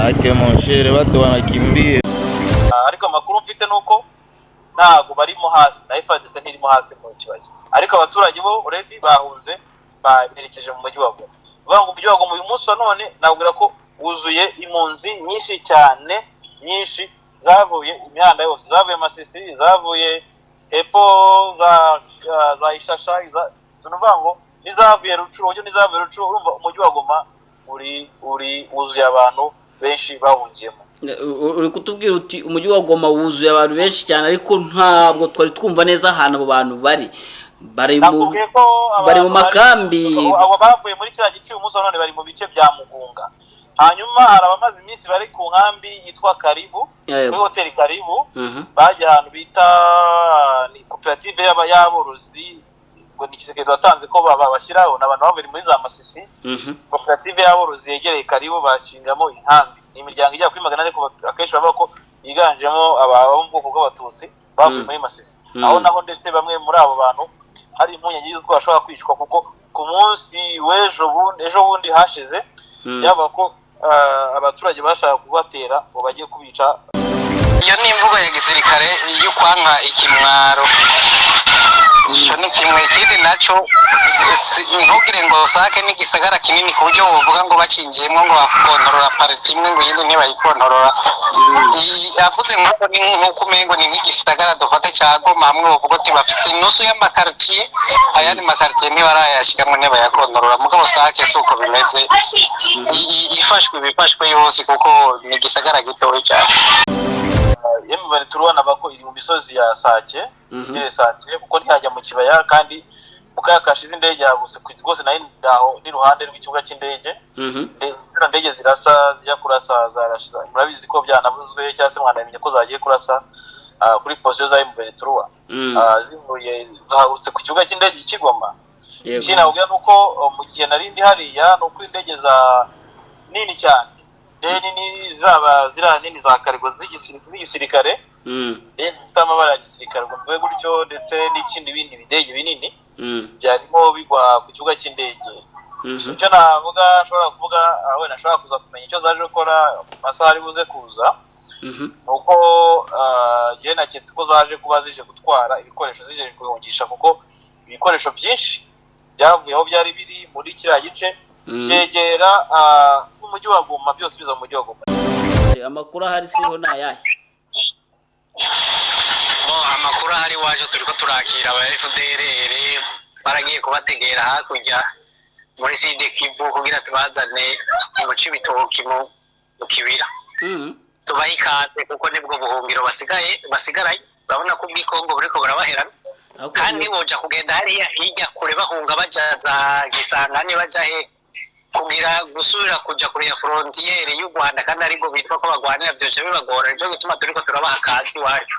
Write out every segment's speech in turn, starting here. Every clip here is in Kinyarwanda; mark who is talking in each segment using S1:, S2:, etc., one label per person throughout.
S1: Ake monshere watu wanakimbia.
S2: Ariko amakuru mfite nuko ntago barimo hasi na FARDC ntirimo hasi mu kibazo, ariko abaturage bo already bahunze baberekeje mu mujyi wa Goma. Banga umujyi wa Goma uyu munsi none nabwira ko wuzuye impunzi nyinshi cyane, nyinshi zavuye imihanda yose, zavuye Masisi, zavuye epo za Ishasha, zonuvango nizavuye Rucuro, ujye nizavuye Rucuro, urumva umujyi wa Goma uri wuzuye abantu benshi bahungiyemo.
S3: Uri kutubwira uti umujyi wa Goma wuzuye abantu benshi cyane, ariko ntabwo twari twumva neza ahantu abo bantu bari mu makambi.
S2: Abo bavuye muri kiriya gice umunsi none bari mu bice bya Mugunga, hanyuma hari abamaze iminsi bari ku nkambi yitwa Karibu, kuri hoteli Karibu. Bajya ahantu bita ni koperative y'aborozi, ngo ni Kisekedi watanze ko babashyiraho n'abantu bavuye muri za Masisi. Koperative y'aborozi yegereye Karibu bashingamo inkambi, ni imiryango ijya kuri 400, ariko akenshi bavuga ko yiganjemo abo mu bwoko bw'abatutsi bavuye muri Masisi. Aho naho ndetse bamwe muri abo bantu hari impunyanyi y'uko bashobora kwicwa, kuko ku munsi ejo bundi hashize yaba ko abaturage bashaka kubatera ngo bagiye kubica.
S4: Iyo ni imvugo ya gisirikare y'ukwanka ikimwaro. Cyo ni kimwe, kindi nacyo ntugire ngo sake n'igisagara kinini ku buryo uvuga ngo bacinjiyemo ngo bakontorora pariti imwe ngo yindi ntibayikontorora. Yavuze ngo ni nk'uko umengo ni nk'igisagara dufate cya Goma, hamwe uvuga ati bafite inusu y'amakartier, ayandi makartier ntibarayashikamwe ntibayakontorora. Mugabo sake si uko bimeze, ibifashwe yose kuko ni igisagara gitoya cyane.
S2: Yemwe turubona bako iri mu misozi ya Sake, Sake kuko ntihajya mu kibaya, kandi mukayakashize indege yagutse rwose nayo ndaho ni ruhande rw'ikibuga cy'indege. Indege zirasa zijya kurasa zarashiza, murabizi ko byanavuzwe cyangwa se mwanamenye ko zagiye kurasa kuri position za M23 zivuye zahagutse ku kibuga cy'indege cy'Igoma. Ikindi nabwira nuko mu gihe narindi hariya no kuri indege za nini cyane, nini zira nini za Karigo z'igisirikare, amabara ya gisirikare ngo mvuge gutyo, ndetse n'ikindi bindi bidege binini byarimo bigwa ku kibuga cy'indege. Icyo navuga ashobora kuvuga wenda ashobora kuza kumenya icyo zaje gukora masaha ari buze kuza, nuko gihe naketse ko zaje kuba zije gutwara ibikoresho zije guhungisha, kuko ibikoresho byinshi byavuye aho byari biri muri kiriya gice cyegera umujyi wa Goma, byose biza mu mujyi wa Goma.
S3: Amakuru ahari siho nayahe?
S4: Amakuru ahari waje turiko turakira aba FDLR baragiye kubategera hakurya muri Sud Kivu kugira tubazane mu Cibitoki mu kibira. Tubaha ikaze kuko nibwo buhungiro basigaraye. Urabona ko Kongo buriko burabaherana, kandi boja kugenda hariya hirya kure bahunga baja za Gisangani, baja he kugira gusubira kuja kuri ya frontiere y'u Rwanda, kandi ariko bitwa ko bagwanira byoce bibagora. Nico gituma turiko turabaha kazi wacu.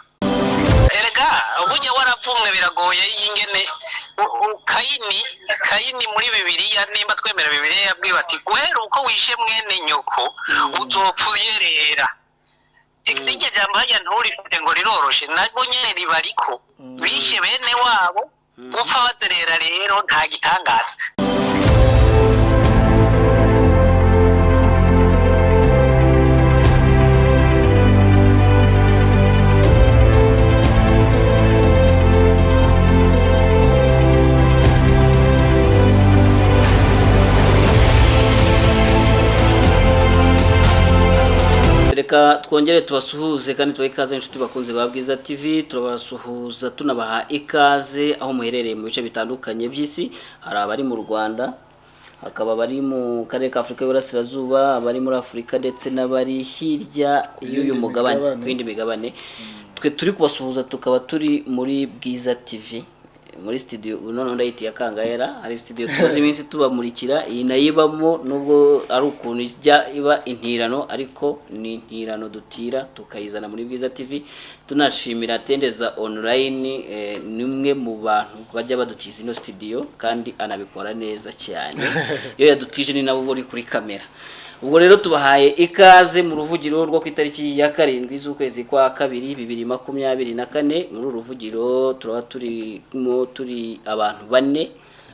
S4: Erega ubujya waravumwe biragoye ingene Kayini muri Bibiliya, nimba twemera Bibiliya, yabwiwe ati guhera uko wishe mwene nyoko uzopfuyerera. Iryo jambo hajya nturifite ngo riroroshe, nabwo nyene ribariko bishe bene wabo gupfa bazerera, rero nta gitangaza.
S3: Reka twongere tubasuhuze kandi tubahe ikaze inshuti bakunze ba Bwiza TV. Turabasuhuza tunabaha ikaze aho muherereye mu bice bitandukanye by'isi. Hari abari mu Rwanda, hakaba bari mu karere ka Afrika y'Uburasirazuba, abari muri Afrika, ndetse n'abari hirya y'uyu mugabane, bindi migabane. Twe turi kubasuhuza, tukaba turi muri Bwiza TV muri studio none ndayiti ya Kangahera. Hari studio tumaze iminsi tubamurikira, iyi nayibamo nubwo ari ukuntu ijya iba intirano, ariko ni intirano dutira tukayizana muri Bwiza TV. Tunashimira Tendeza online, nimwe mu bantu bajya badutiza ino studio kandi anabikora neza cyane. Iyo yadutije ni nabo buri kuri kamera. Ubwo rero tubahaye ikaze mu ruvugiro rwo ku itariki ya 7 z'ukwezi kwa 2 2024. Muri ruvugiro turaba turi abantu bane,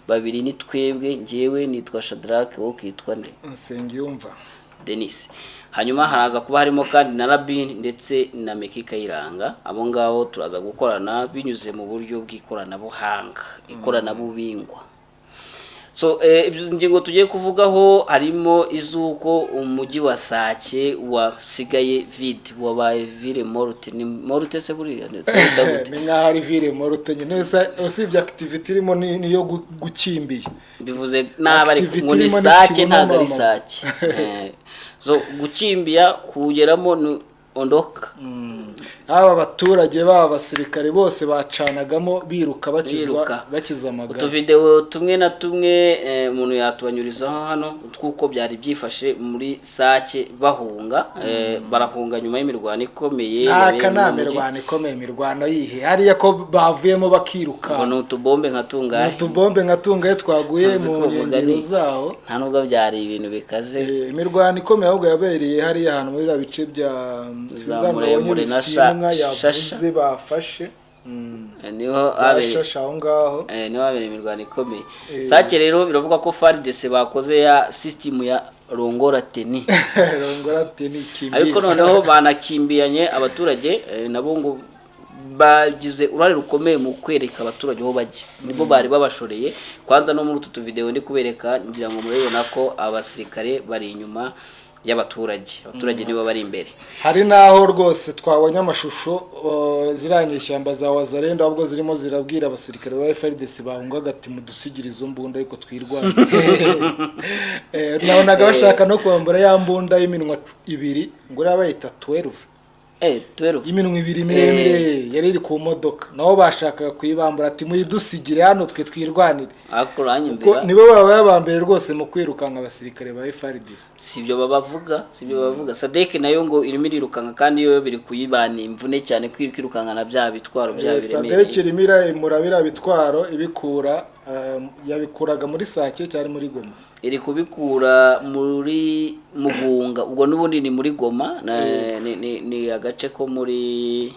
S3: babiri ni twebwe, njewe nitwa Shadrack, wo kitwa nde?
S5: Nsengiyumva
S3: Denis. hanyuma haraza kuba harimo kandi na Rabin ndetse na Meki Kayiranga. Abo ngabo turaza gukorana binyuze mu buryo bw'ikoranabuhanga, ikoranabuhingwa. So ingingo tugiye kuvugaho harimo izuko umujyi wa Sake wasigaye vide, wabaye ville morte. Ni morte se buriya
S5: ni nk'ahari ville morte nyine usibye activity irimo niyo gukimbiye,
S3: bivuze n'abari muri Sake ntabwo ari Sake. So gukimbia kugeramo ondoka.
S5: Aba baturage baba basirikare bose bacanagamo biruka bakiza amagara.
S3: Utu video tumwe na tumwe umuntu yatubanyurizaho hano twuko byari byifashe muri Sake bahunga, barahunga nyuma y'imirwano ikomeye.
S5: Mirwano ikomeye, mirwano yihe hariya ko bavuyemo bakiruka.
S3: Ngo n'utubombe
S5: nkatungaye twaguye mu nkengero zaho.
S3: Nta nubwo byari ibintu bikaze.
S5: Imirwano ikomeye ahubwo yabereye hariya ahantu muri bice bya
S3: Zamuremure na Shasha
S5: bafashe.
S3: Niho
S5: Shasha ngaho.
S3: Niho habera imirwano ikomeye. Sake rero biravuga ko FARDC bakoze ya system ya Rongora Teni.
S5: Rongora Teni kimbi.
S3: Ariko noneho banakimbiyanye abaturage nabo ngo bagize urare rukomeye mu kwereka abaturage aho bajye. Nibo bari babashoreye. Kwanza no muri utu video ndi kubereka ngira ngo murabona ko abasirikare bari inyuma y'abaturage. Abaturage nibo bari imbere.
S5: Hari naho rwose twabonye amashusho ziranye shyamba za Wazarendo ahubwo zirimo zirabwira abasirikare ba FARDC bahungaga ati mudusigire izo mbunda ariko twirwanye. Nabonaga bashaka no kwambura ya mbunda y'iminwa 2 ngo rabayita 12.
S3: 12
S5: iminwa 2 miremire yari iri ku modoka, naho bashakaga kuyibambura ati muyidusigire hano twe twirwanire.
S3: Akuranye imbere
S5: nibo baba yabambere rwose mu kwirukanga abasirikare ba FARDC.
S3: Sibyo babavuga Sadek nayo ngo irimo irukanga kandi yo biri kuyibana imvune cyane kwirukanga na bya bitwaro bya biremeye.
S5: Sadek irimira murabira bitwaro ibikura yabikuraga muri Sake cyari muri Goma.
S3: Iri kubikura muri Mugunga, ubwo nubundi ni muri Goma, ni agace ko muri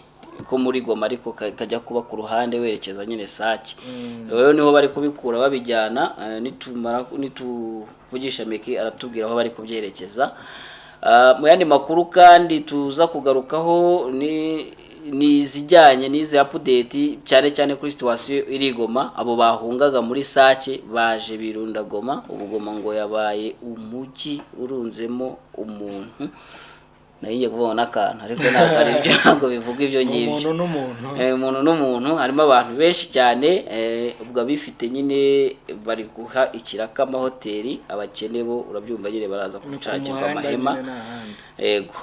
S3: Goma ariko kajya kuba ku ruhande werekeza nyine Sake. Rero niho bari kubikura babijyana, nituvugisha Meki aratubwira aho bari kubyerekeza. Mu yandi makuru kandi tuza kugarukaho ni zijyanye n'izi update cyane kuri situation iri Goma. Abo bahungaga muri Sake baje birunda Goma. Ubu Goma ngo yabaye umujyi urunzemo umuntu. Nayiye kubona akana ariko ntabwo ari byo ngo bivuga ibyo ngibyo. Umuntu n'umuntu harimo abantu benshi cyane, ubwo bifite nyine bari guha ikiraka amahoteli. Abakene bo urabyumva nyine baraza kucagirwa amahema. Yego.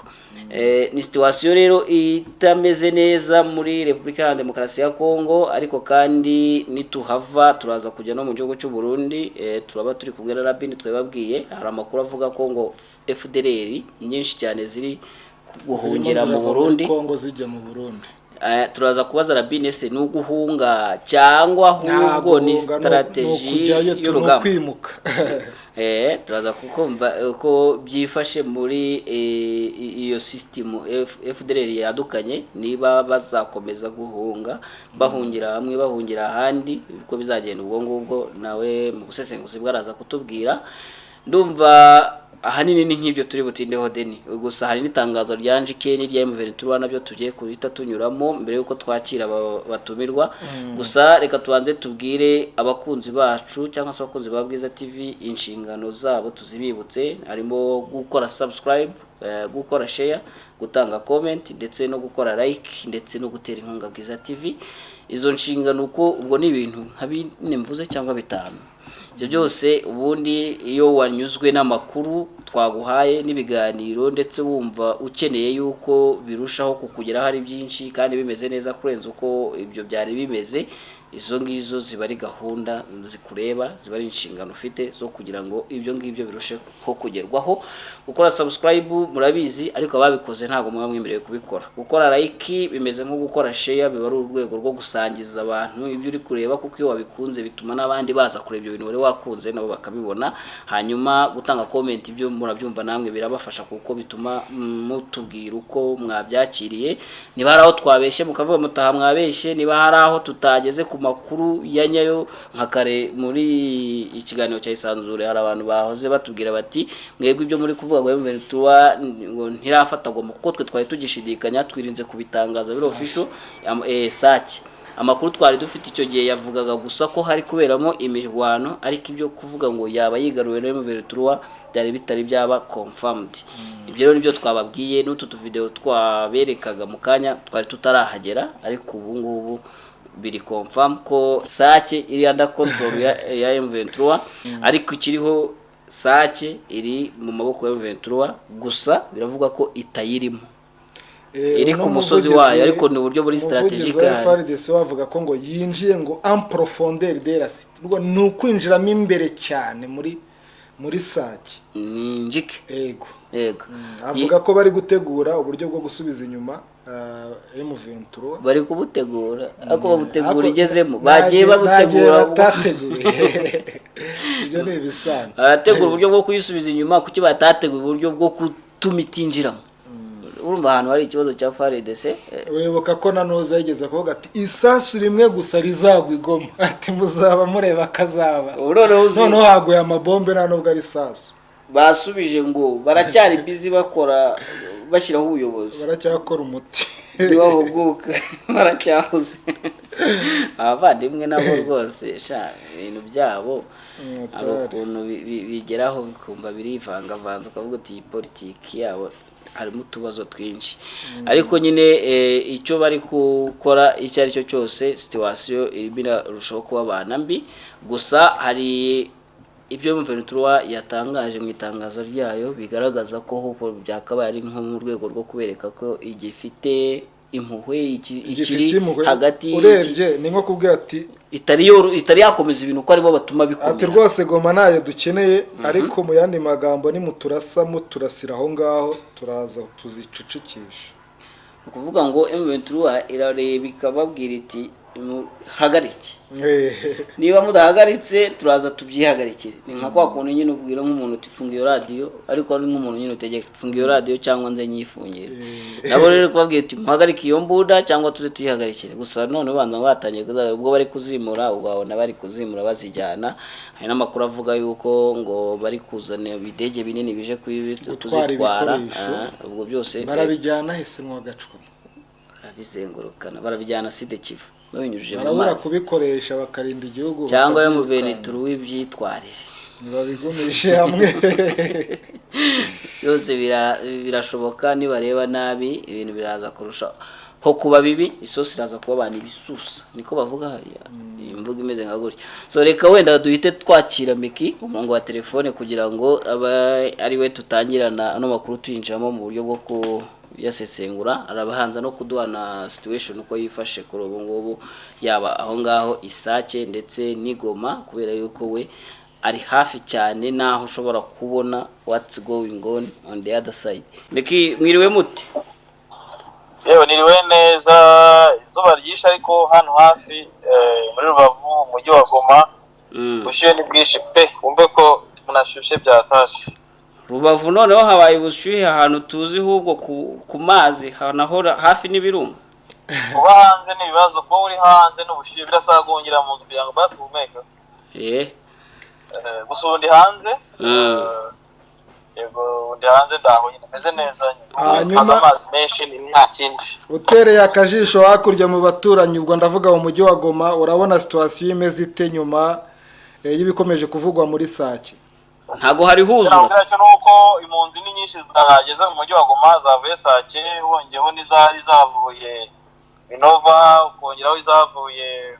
S3: Ni situation rero itameze neza muri Republika ya Demokarasi ya Kongo, ariko kandi nituhava turaza kujya no mu gihugu cy'u Burundi. Turaba turi kubwira Rabin twebabwiye hari amakuru avuga ko ngo FDLR nyinshi cyane ziri guhungira mu Burundi.
S5: Kongo zijya mu Burundi.
S3: Turaza kubaza Rabin ese no guhunga cyangwa ahubwo ni strategy y'urugamba
S5: kwimuka.
S3: Turaza kukumva uko byifashe muri iyo system FDLR yadukanye, niba bazakomeza guhunga bahungira hamwe bahungira ahandi uko bizagenda. Ubwo ngubwo nawe mu gusesenguzi bwaraza kutubwira. Ndumva ahanini ni nk'ibyo turi butindeho Deni. Gusa hari n'itangazo rya Njikeni rya M23 nabyo tugiye kuhita tunyuramo mbere yuko twakira batumirwa. Gusa reka tubanze tubwire abakunzi bacu cyangwa se abakunzi ba Bwiza TV inshingano zabo tuzibibutse, harimo gukora subscribe, gukora share, gutanga comment ndetse no gukora like ndetse no gutera inkunga Bwiza TV. Izo nshingano uko ubwo ni ibintu nka bine mvuze cyangwa bitanu. Ibyo byose ubundi iyo wanyuzwe n'amakuru twaguhaye n'ibiganiro ndetse wumva ukeneye yuko birushaho kukugera hari byinshi kandi bimeze neza kurenza uko ibyo byari bimeze, izo ngizo ziba ari gahunda zikureba, ziba ari inshingano ufite zo kugira ngo ibyo ngibyo birusheho kugerwaho. Gukora subscribe murabizi, ariko ababikoze ntago muba mwemerewe kubikora. Gukora like bimeze nko gukora share, biba ari urwego rwo gusangiza abantu ibyo uri kureba, kuko iyo wabikunze bituma n'abandi baza kureba ibyo bintu wari wakunze nabo bakabibona. Hanyuma gutanga comment ibyo murabyumva namwe birabafasha kuko bituma mutubwira uko mwabyakiriye. Niba hari aho twabeshye mukavuga mutaha mwabeshye, niba hari aho tutageze ku makuru ya nyayo nka kare muri ikiganiro cya Isanzure hari abantu bahoze batubwira bati mwebwe ibyo muri kuvuga ngo M23 ngo ntirafatagwa kuko twe twari tugishidikanya twirinze kubitangaza biro official Sake amakuru twari dufite icyo gihe yavugaga gusa ko hari kuberamo imirwano ariko ibyo kuvuga ngo yaba yigaruwe na M23 byari bitari byaba confirmed. Ibyo rero nibyo twababwiye n'utu video twaberekaga mu kanya twari tutarahagera ariko ubu ngubu biri confirm ko Sake iri under control ya M23 ariko ikiriho Sake iri mu maboko ya M23 gusa biravuga ko itayirimo iri ku musozi wayo ariko ni uburyo buri strategique
S5: FARDC bavuga ko ngo yinjiye ngo en profondeur de la cité ngo nukwinjiramo imbere cyane muri Sake
S3: njike
S5: yego
S3: avuga
S5: ko bari gutegura uburyo bwo gusubiza inyuma M23
S3: bari kubutegura ariko babutegura igezemo bagiye babutegura
S5: ibyo ne bisanzwe
S3: barategura uburyo bwo kuyisubiza inyuma kuki batategura uburyo bwo gutuma itinjiramo urumva ahantu hari ikibazo cya FARDC
S5: uribuka ko nanoza yigeze kuvuga ati isasu rimwe gusa rizagwa igoma ati muzaba mureba kazaba noneho haguye amabombe nubwo ari isasu
S3: basubije ngo baracyari busy bakora bashyiraho ubuyobozi
S5: baracyakora umuti
S3: nibahuguka baracyahuze abavandimwe nabo rwose ibintu byabo ari ukuntu bigeraho bikumva birivangavanze ukavuga uti politiki yabo harimo utubazo twinshi ariko nyine icyo bari gukora icyo ari cyo cyose situation irimo irarushaho kuba abana mbi gusa hari ibyo M23 yatangaje mu itangazo ryayo bigaragaza ko huko byakabaye ari nko mu rwego rwo kubereka ko igifite impuhwe ikiri hagati
S5: urebye ni nko kubwira ati
S3: itari yakomeza ibintu ko aribo batuma bikomera
S5: ati rwose Goma nayo dukeneye ariko mu yandi magambo ni muturasa muturasira aho ngaho turaza tuzicicikisha
S3: ukuvuga ngo M23 irareba ikababwira iti hagarike niba mudahagaritse turaza tubyihagarikire ni nka kwa kuntu nyine ubwira nk'umuntu utifunga iyo radio ariko ari nk'umuntu nyine utegeka funga iyo radio cyangwa nze nyifungire nabo rero kubabwira ati muhagarike iyo mbuda cyangwa tuze tuyihagarikire gusa none banza batangiye ubwo bari kuzimura ubwabona bari kuzimura bazijyana hari n'amakuru avuga yuko ngo bari kuzana bidege binini bije kuzitwara ubwo byose
S5: barabijyana hese mwa gacwa
S3: barabizengurukana barabijyana side Kivu babinyujije mu
S5: barabura kubikoresha bakarinda igihugu
S3: cyangwa yo mu Venezuela w'ibyitwarire
S5: nibabigumishe hamwe
S3: byose birashoboka nibareba nabi ibintu biraza kurusha ho kuba bibi isosi iraza kuba abantu ibisusa niko bavuga hariya imvuga imeze nka gutya so reka wenda duhite twakira Meki umurongo wa telefone kugira ngo ari we tutangirana ano makuru tuyinjiramo mu buryo bwo yasesengura arabahanza no kuduha na situation uko yifashe kuri ubu ngubu yaba aho ngaho Isake ndetse n'Igoma kubera yuko we ari hafi cyane naho ushobora kubona what's going on the other side. Meki mwiriwe mute?
S2: Yewe niriwe neza izuba ryisha ariko hano hafi muri Rubavu umujyi wa Goma bushyuhe ni bwinshi pe umbe ko munashushe byatashe
S3: Rubavu noneho habaye ubushyuhe ahantu tuzi hubwo ku mazi hanahora hafi n'ibirunga
S2: kuba hanze n'ibibazo ko uri hanze n'ubushyuhe birasagongera mu nzu kugira ngo basi humeka gusa ubundi hanze yego undi hanze ndaho nyine meze neza
S5: hanyuma
S2: amazi menshi nta kindi
S5: utereye akajisho hakurya mu baturanyi ubwo ndavuga mu mujyi wa Goma urabona situation imeze ite nyuma y'ibikomeje kuvugwa muri Sake
S3: ntago hari huzura
S2: cyo nuko impunzi ni nyinshi zageze mu mujyi wa Goma zavuye Sake wongeho n'izari zavuye Minova ukongeraho izavuye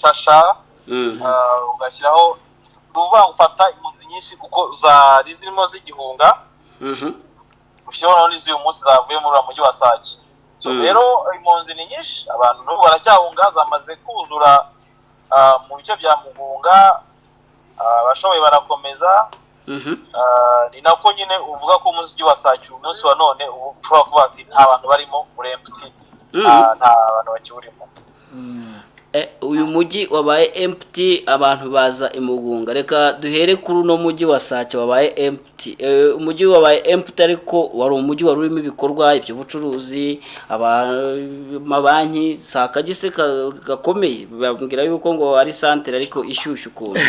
S2: Shasha ugashyiraho uba ufata impunzi nyinshi kuko zari zirimo zigihunga ushyiraho n'iz'uyu munsi zavuye muri uwo mujyi wa Sake so rero impunzi ni nyinshi abantu n'ubu baracyahunga zamaze kuzura mu bice bya Mugunga abashoboye barakomeza ni nako nyine uvuga ko umujyi wa Sake umunsi wa none ushobora kuba ati nta bantu barimo urempti nta bantu bakiburimo
S3: uyu mujyi wabaye empty abantu baza imugunga reka duhere kuri uno mujyi wa Sake wabaye empty umujyi wabaye empty ariko wari umujyi wari urimo ibikorwa by'ubucuruzi amabanki Sakagise gakomeye babwira yuko ngo ari centre ariko ishyushyu ukuntu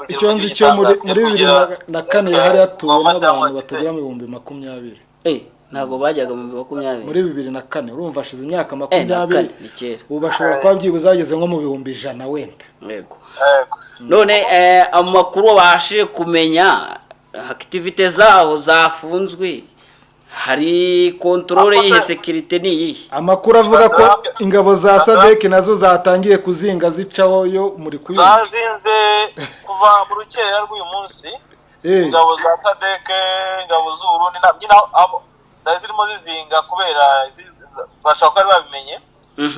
S5: icyo nzi cyo muri 2004 hari hatuwe n'abantu batagera mu 2020
S3: ntago bajyaga mu 2020
S5: muri 2004 urumva ashize imyaka 20 ubu bashobora kuba byibuze ageze nko mu 100 wenda
S3: yego none amakuru bashije kumenya activite zaho zafunzwe hari controle yihe security ni
S5: amakuru avuga ko ingabo za SADC nazo zatangiye kuzinga zicaho yo muri kuyi
S2: zazinze kuva mu rukerera rw'uyu munsi ingabo za SADC ingabo z'Uburundi nabyina abo zirimo zizinga kubera bashaka ari babimenye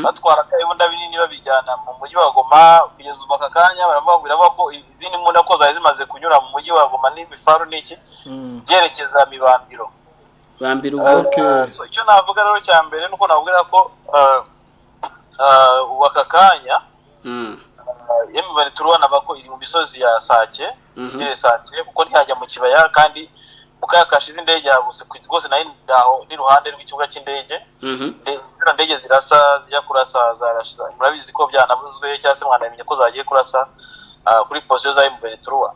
S2: batwara ibunda binini babijyana mu mujyi wa Goma kugeza ubaka kanya baravuga ko izindi mbunda ko zari zimaze kunyura mu mujyi wa Goma n'ibifaru n'iki byerekeza mibambiro icyo navuga rero cya mbere nuko navugira ko ubaka kanya bari turubona bako iri mu misozi ya Sake Sake kuko ntihajya mu kibaya kandi mukayakashize indege yagutse rwose nayo ndaho ni ruhande rw'ikibuga cy'indege indege zirasa zijya kurasa zarashiza murabizi ko byanavuzwe cyangwa se mwanamenye ko zagiye kurasa kuri position za mbere turuwa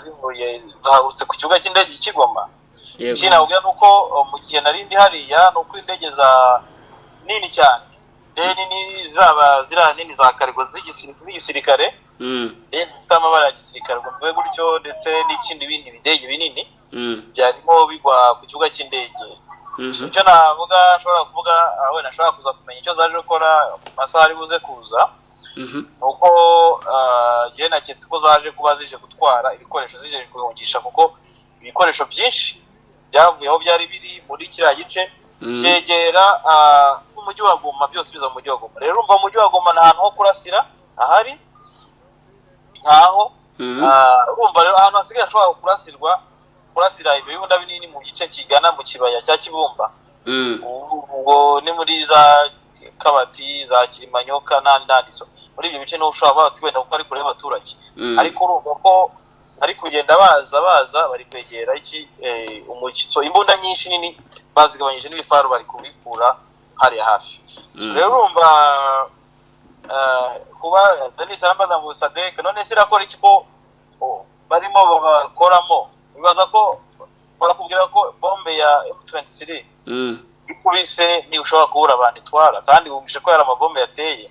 S2: zivuye zahagurutse ku kibuga cy'indege Kigoma ikindi navuga nuko mu gihe narindi hariya nuko indege za nini cyane nini zaba zira nini za karigo z'igisirikare n'amabara ya gisirikare ngo gutyo ndetse n'ikindi bindi bidege binini byarimo bigwa ku kibuga cy'indege icyo navuga ashobora kuvuga wenda ashobora kuza kumenya icyo zaje gukora amasaha ari buze kuza nuko gihe naketse ko zaje kuba zije gutwara ibikoresho zije kuhungisha kuko ibikoresho byinshi byavuye aho byari biri muri kiriya gice cyegera umujyi wa Goma byose biza mu mujyi wa Goma rero umva umujyi wa Goma n'ahantu ho kurasira ahari nkaho urumva rero ahantu hasigaye ashobora kurasira ibibunda binini mu gice kigana mu kibaya cya Kibumba ubwo ni muri za Kabati za Kilimanyoka n'andiso muri ibyo bice no ushobora wenda kuko ari kure y'abaturage ariko urumva ko ari kugenda baza bari kwegera iki umukitso imbunda nyinshi nini bazigabanyije n'ibifaru bari kubikura hari hafi rero urumva kuba Denis arambaza ngo SADC none sirakora iki ko barimo bakoramo bibaza ko barakubwira ko bombe ya M23 ikubise ni ushobora kubura abantu itwara kandi bumvishe ko yari amabombe yateye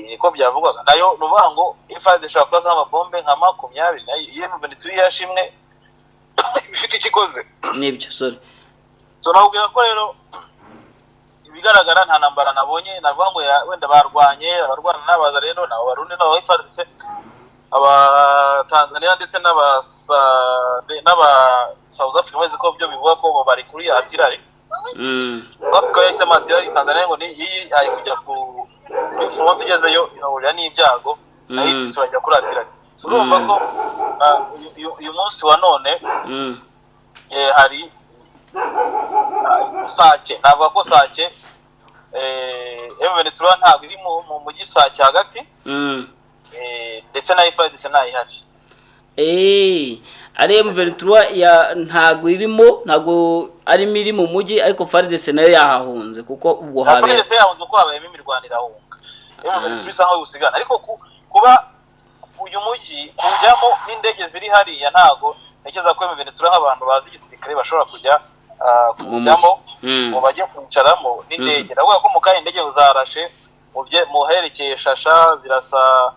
S2: niko byavugwaga nayo nuvuga ngo ifade ishobora kuba amabombe nka 20 nayo iyo M23 yashimwe ifite ikikoze
S3: nibyo sorry
S2: tunabwira ko rero ibigaragara nta nambara nabonye navuga ngo wenda barwanye abarwana n'abaza rero nabo barundi nabo ifadise aba Tanzania ndetse n'aba South Africa bose ko byo bivuga ko bari kuri atirari bakora yise atirari Tanzania ngo ni iyi ari kujya ku front igezeyo ihurira n'ibyago nayo turajya kuri atirari urumva ko uyu munsi wa none hari Sake navuga ko Sake M23 ntabwo iri mu mujyi Sake hagati ndetse na ifadise nayihari
S3: ari M23 ya ntago irimo ntago ari miri mu mujyi ariko FARDC nayo yahahunze kuko ubwo habe
S2: FARDC yahunze ko habaye imirwanira ahunga M23 sango gusigana ariko kuba uyu mujyi kujyamo n'indege ziri hariya ntago nekeza ko M23 nk'abantu bazi igisirikare bashobora kujya kujyamo mu bajye kwicaramo n'indege navuga ko mu kandi indege uzarashe mu herekeye Shasha zirasa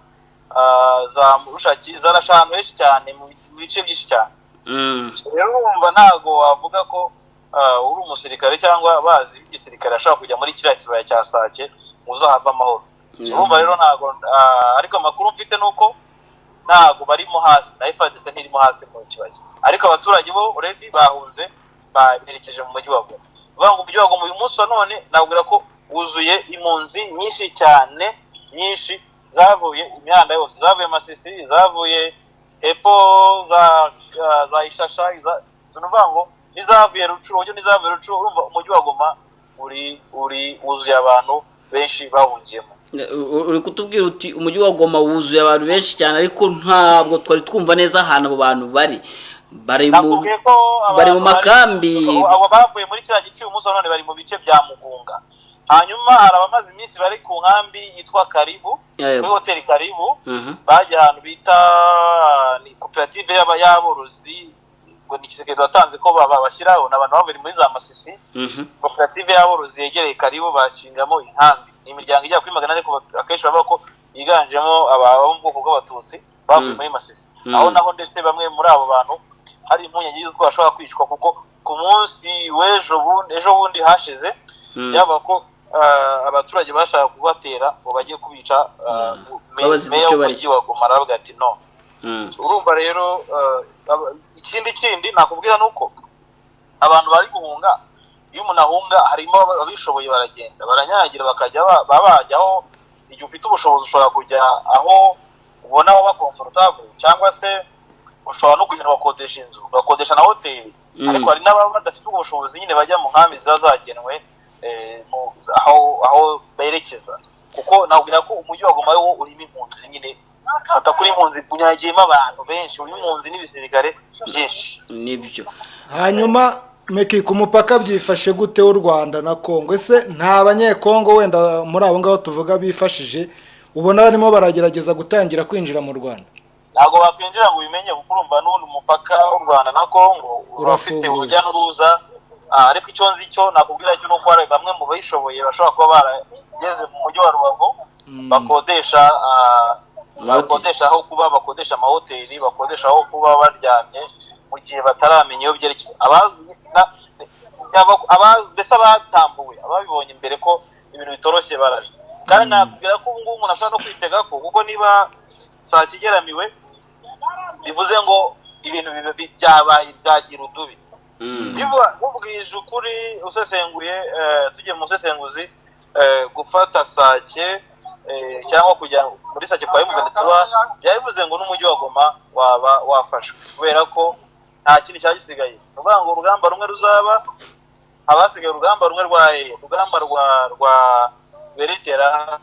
S2: za Murushaki zarashanu henshi cyane mu bice byinshi cyane rero urumva ntago wavuga ko uri umusirikare cyangwa bazi igisirikare ashaka kujya muri kiriya kibaya cya Sake muzahava amahoro urumva rero ntago ariko amakuru mfite nuko ntago barimo hasi na FARDC ntirimo hasi mu kibaya ariko abaturage bo already bahunze baberekeje mu mujyi wa Goma banga umujyi wa Goma uyu munsi wa none nabwira ko wuzuye impunzi nyinshi cyane nyinshi zavuye imihanda yose zavuye Masisi zavuye epo za Ishasha tunuvuga ngo nizavuye Rucuro nizavuye Rucuro urumva umujyi wa Goma uri wuzuye abantu benshi bahungiyemo.
S3: uri kutubwira uti umujyi wa Goma wuzuye abantu benshi cyane ariko ntabwo twari twumva neza ahantu abo bantu bari mu makambi.
S2: Abo bavuye muri kiriya gice umunsi none bari mu bice bya Mugunga, hanyuma hari abamaze iminsi bari ku nkambi yitwa Karibu kuri hoteli Karibu. Bajya ahantu bita ni koperative y'aborozi, ngo ni Kisekedi watanze ko babashyiraho n'abantu bavuye muri za Masisi. Koperative y'aborozi yegereye Karibu bashingamo inkambi, ni imiryango ijya kuri 400 ariko akenshi bavuga ko yiganjemo abo mu bwoko bw'abatutsi bavuye muri Masisi. Aho naho ndetse bamwe muri abo bantu hari impungenge y'uko bashobora kwicwa, kuko ku munsi ejo bundi hashize yaba ko abaturage bashaka kubatera ngo bagiye kubica. Meya w'umujyi wa Goma aravuga ati no. Urumva rero ikindi nakubwira nuko abantu bari guhunga, iyo umuntu ahunga harimo abishoboye baragenda baranyagira bakajya babajyaho. Igihe ufite ubushobozi ushobora kujya aho ubona aho bakomfortable, cyangwa se ushobora no kugenda bakodesha inzu, bakodesha na hoteli. Ariko hari n'ababa badafite ubushobozi nyine bajya mu nkambi ziba zagenwe aho berekeza, kuko nabwira ko umujyi wa Goma wo urimo impunzi nyine atakuri impunzi kunyagiyemo abantu benshi, urimo impunzi n'ibisirikare byinshi.
S3: Nibyo.
S5: Hanyuma Meki, ku mupaka byifashe gute w'u Rwanda na Kongo? Ese nta banyekongo wenda muri abo ngabo tuvuga bifashije ubona barimo baragerageza gutangira kwinjira mu Rwanda?
S2: Ntabwo bakwinjira ngo bimenye, kuko urumva n'undi umupaka w'u Rwanda na Kongo urafite urujya n'uruza. Ariko icyo nzi cyo nakubwira cyo nuko hari bamwe mu bayishoboye bashobora kuba barageze mu mujyi wa Rubavu bakodesha aho kuba, bakodesha amahoteli, bakodesha aho kuba baryamye mu gihe bataramenya iyo byerekeza. Mbese abatambuwe ababibonye imbere ko ibintu bitoroshye baraje. Kandi nakubwira ko ubu umuntu ashobora no kwitega ko, kuko niba saa kigeramiwe bivuze ngo ibintu byabaye byagira udubi. Ubwije ukuri usesenguye, tugiye mu sesenguzi, gufata Sake cyangwa kujya muri Sake kwa M23 byabivuze ngo n'umujyi wa Goma waba wafashwe, kubera ko nta kindi cyagisigaye. Nuvuga ngo urugamba rumwe ruzaba, abasigaye urugamba rumwe urugamba rwa berekera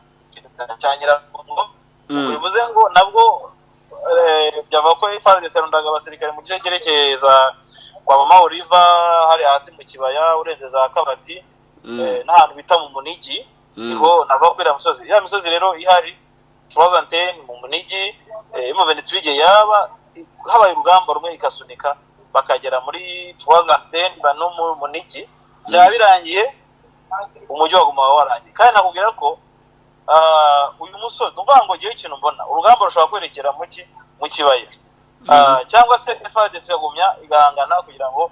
S2: cyanyira ngo bivuze ngo nabwo byava ko FARDC rundaga abasirikare mu gice cyerekeza kwa Mama Oliva hari hasi mu kibaya urenze za Kabati n'ahantu bita mu Munigi. Niho nava kwira musozi, ya misozi rero ihari 2010 mu Munigi. M23 yaba habaye urugamba rumwe ikasunika bakagera muri 2010 bano mu Munigi, byabirangiye umujyi wa Goma warangiye. Kandi nakubwira ko uyu musozi uvuga ngo gihe ikintu mbona urugamba rushobora kwerekera mu kibaya, cyangwa se FARDC yagumya igahangana kugira ngo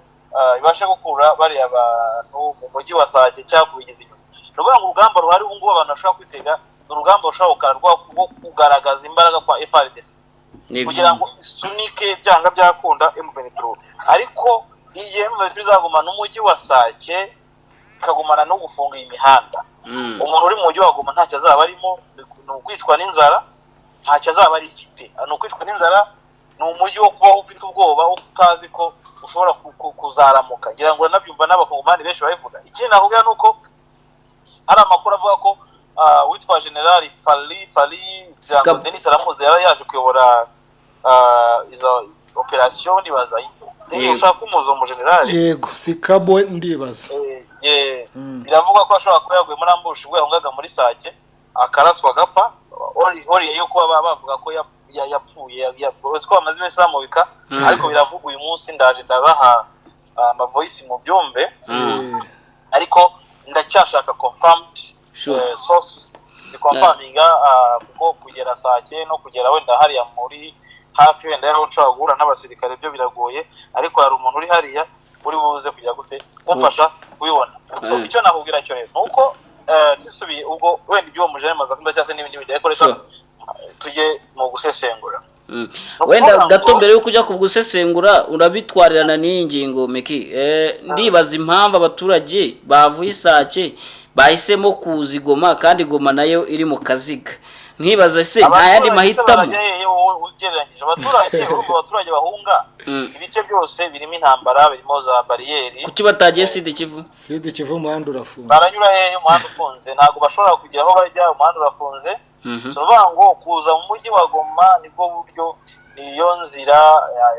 S2: ibashe gukura bari abantu mu mujyi wa Sake cyangwa kubigiza inyuma. Nuvuga ngo urugamba ruhari ubu ngubu abantu bashobora kwitega urugamba rushobora kugaragaza imbaraga kwa FARDC kugira ngo isunike byanga byakunda M23. Ariko igihe M23 izaguma n'umujyi wa Sake ikagumana no gufunga imihanda, umuntu uri mu mujyi wa Goma ntacyo azaba arimo, ni ukwicwa n'inzara. Ntacyo azaba ari ifite, ni ukwicwa n'inzara. Ni umujyi wo kuba ufite ubwoba, utazi ko ushobora kuzaramuka. Ngira ngo nabyumva n'abakongomani benshi babivuga. Ikindi nakubwira nuko hari amakuru avuga ko witwa General Fali Denis Aramuze yari yaje kuyobora izo operation nibaza. Ushaka umuzo mu general?
S5: Yego, Sikabo ndibaza.
S2: Biravuga ko ashobora kuba yaguye muri ambush ubwo yahungaga muri Sake akaraswa gapfa. Ori yo kuba bavuga ko yapfuye ko amazi mese amubika. Ariko biravuga uyu munsi ndaje ndabaha ama voice mu byumve, ariko ndacyashaka confirmed source zikonfaminga kuko kugera Sake no kugera wenda hariya muri hafi wenda yari ushobora guhura n'abasirikare byo biragoye, ariko hari umuntu uri hariya uri buze kujya gute kumfasha kubibona. So icyo nakubwira cyo rero nuko tusubiye ubwo wenda ibyo mujene maza kumva cyase n'ibindi bideye ko reka tujye mu gusesengura.
S3: Wenda gato mbere yo kujya kugusesengura urabitwarirana n'ingingo Meki. Ndibaza impamvu abaturage bavuye Sake bahisemo kuzigoma kandi Goma nayo iri mu kaziga. Nkibaza se nta yandi mahitamo.
S2: ugereranyije abaturage bahunga ibice byose birimo intambara birimo za bariyeri.
S3: Kuki batagiye Sud Kivu
S5: umuhanda urafunze
S2: baranyura hehe umuhanda ufunze ntabwo bashobora kugera aho bajya umuhanda urafunze. Sobango ngo kuza mu mujyi wa Goma nibwo buryo niyo nzira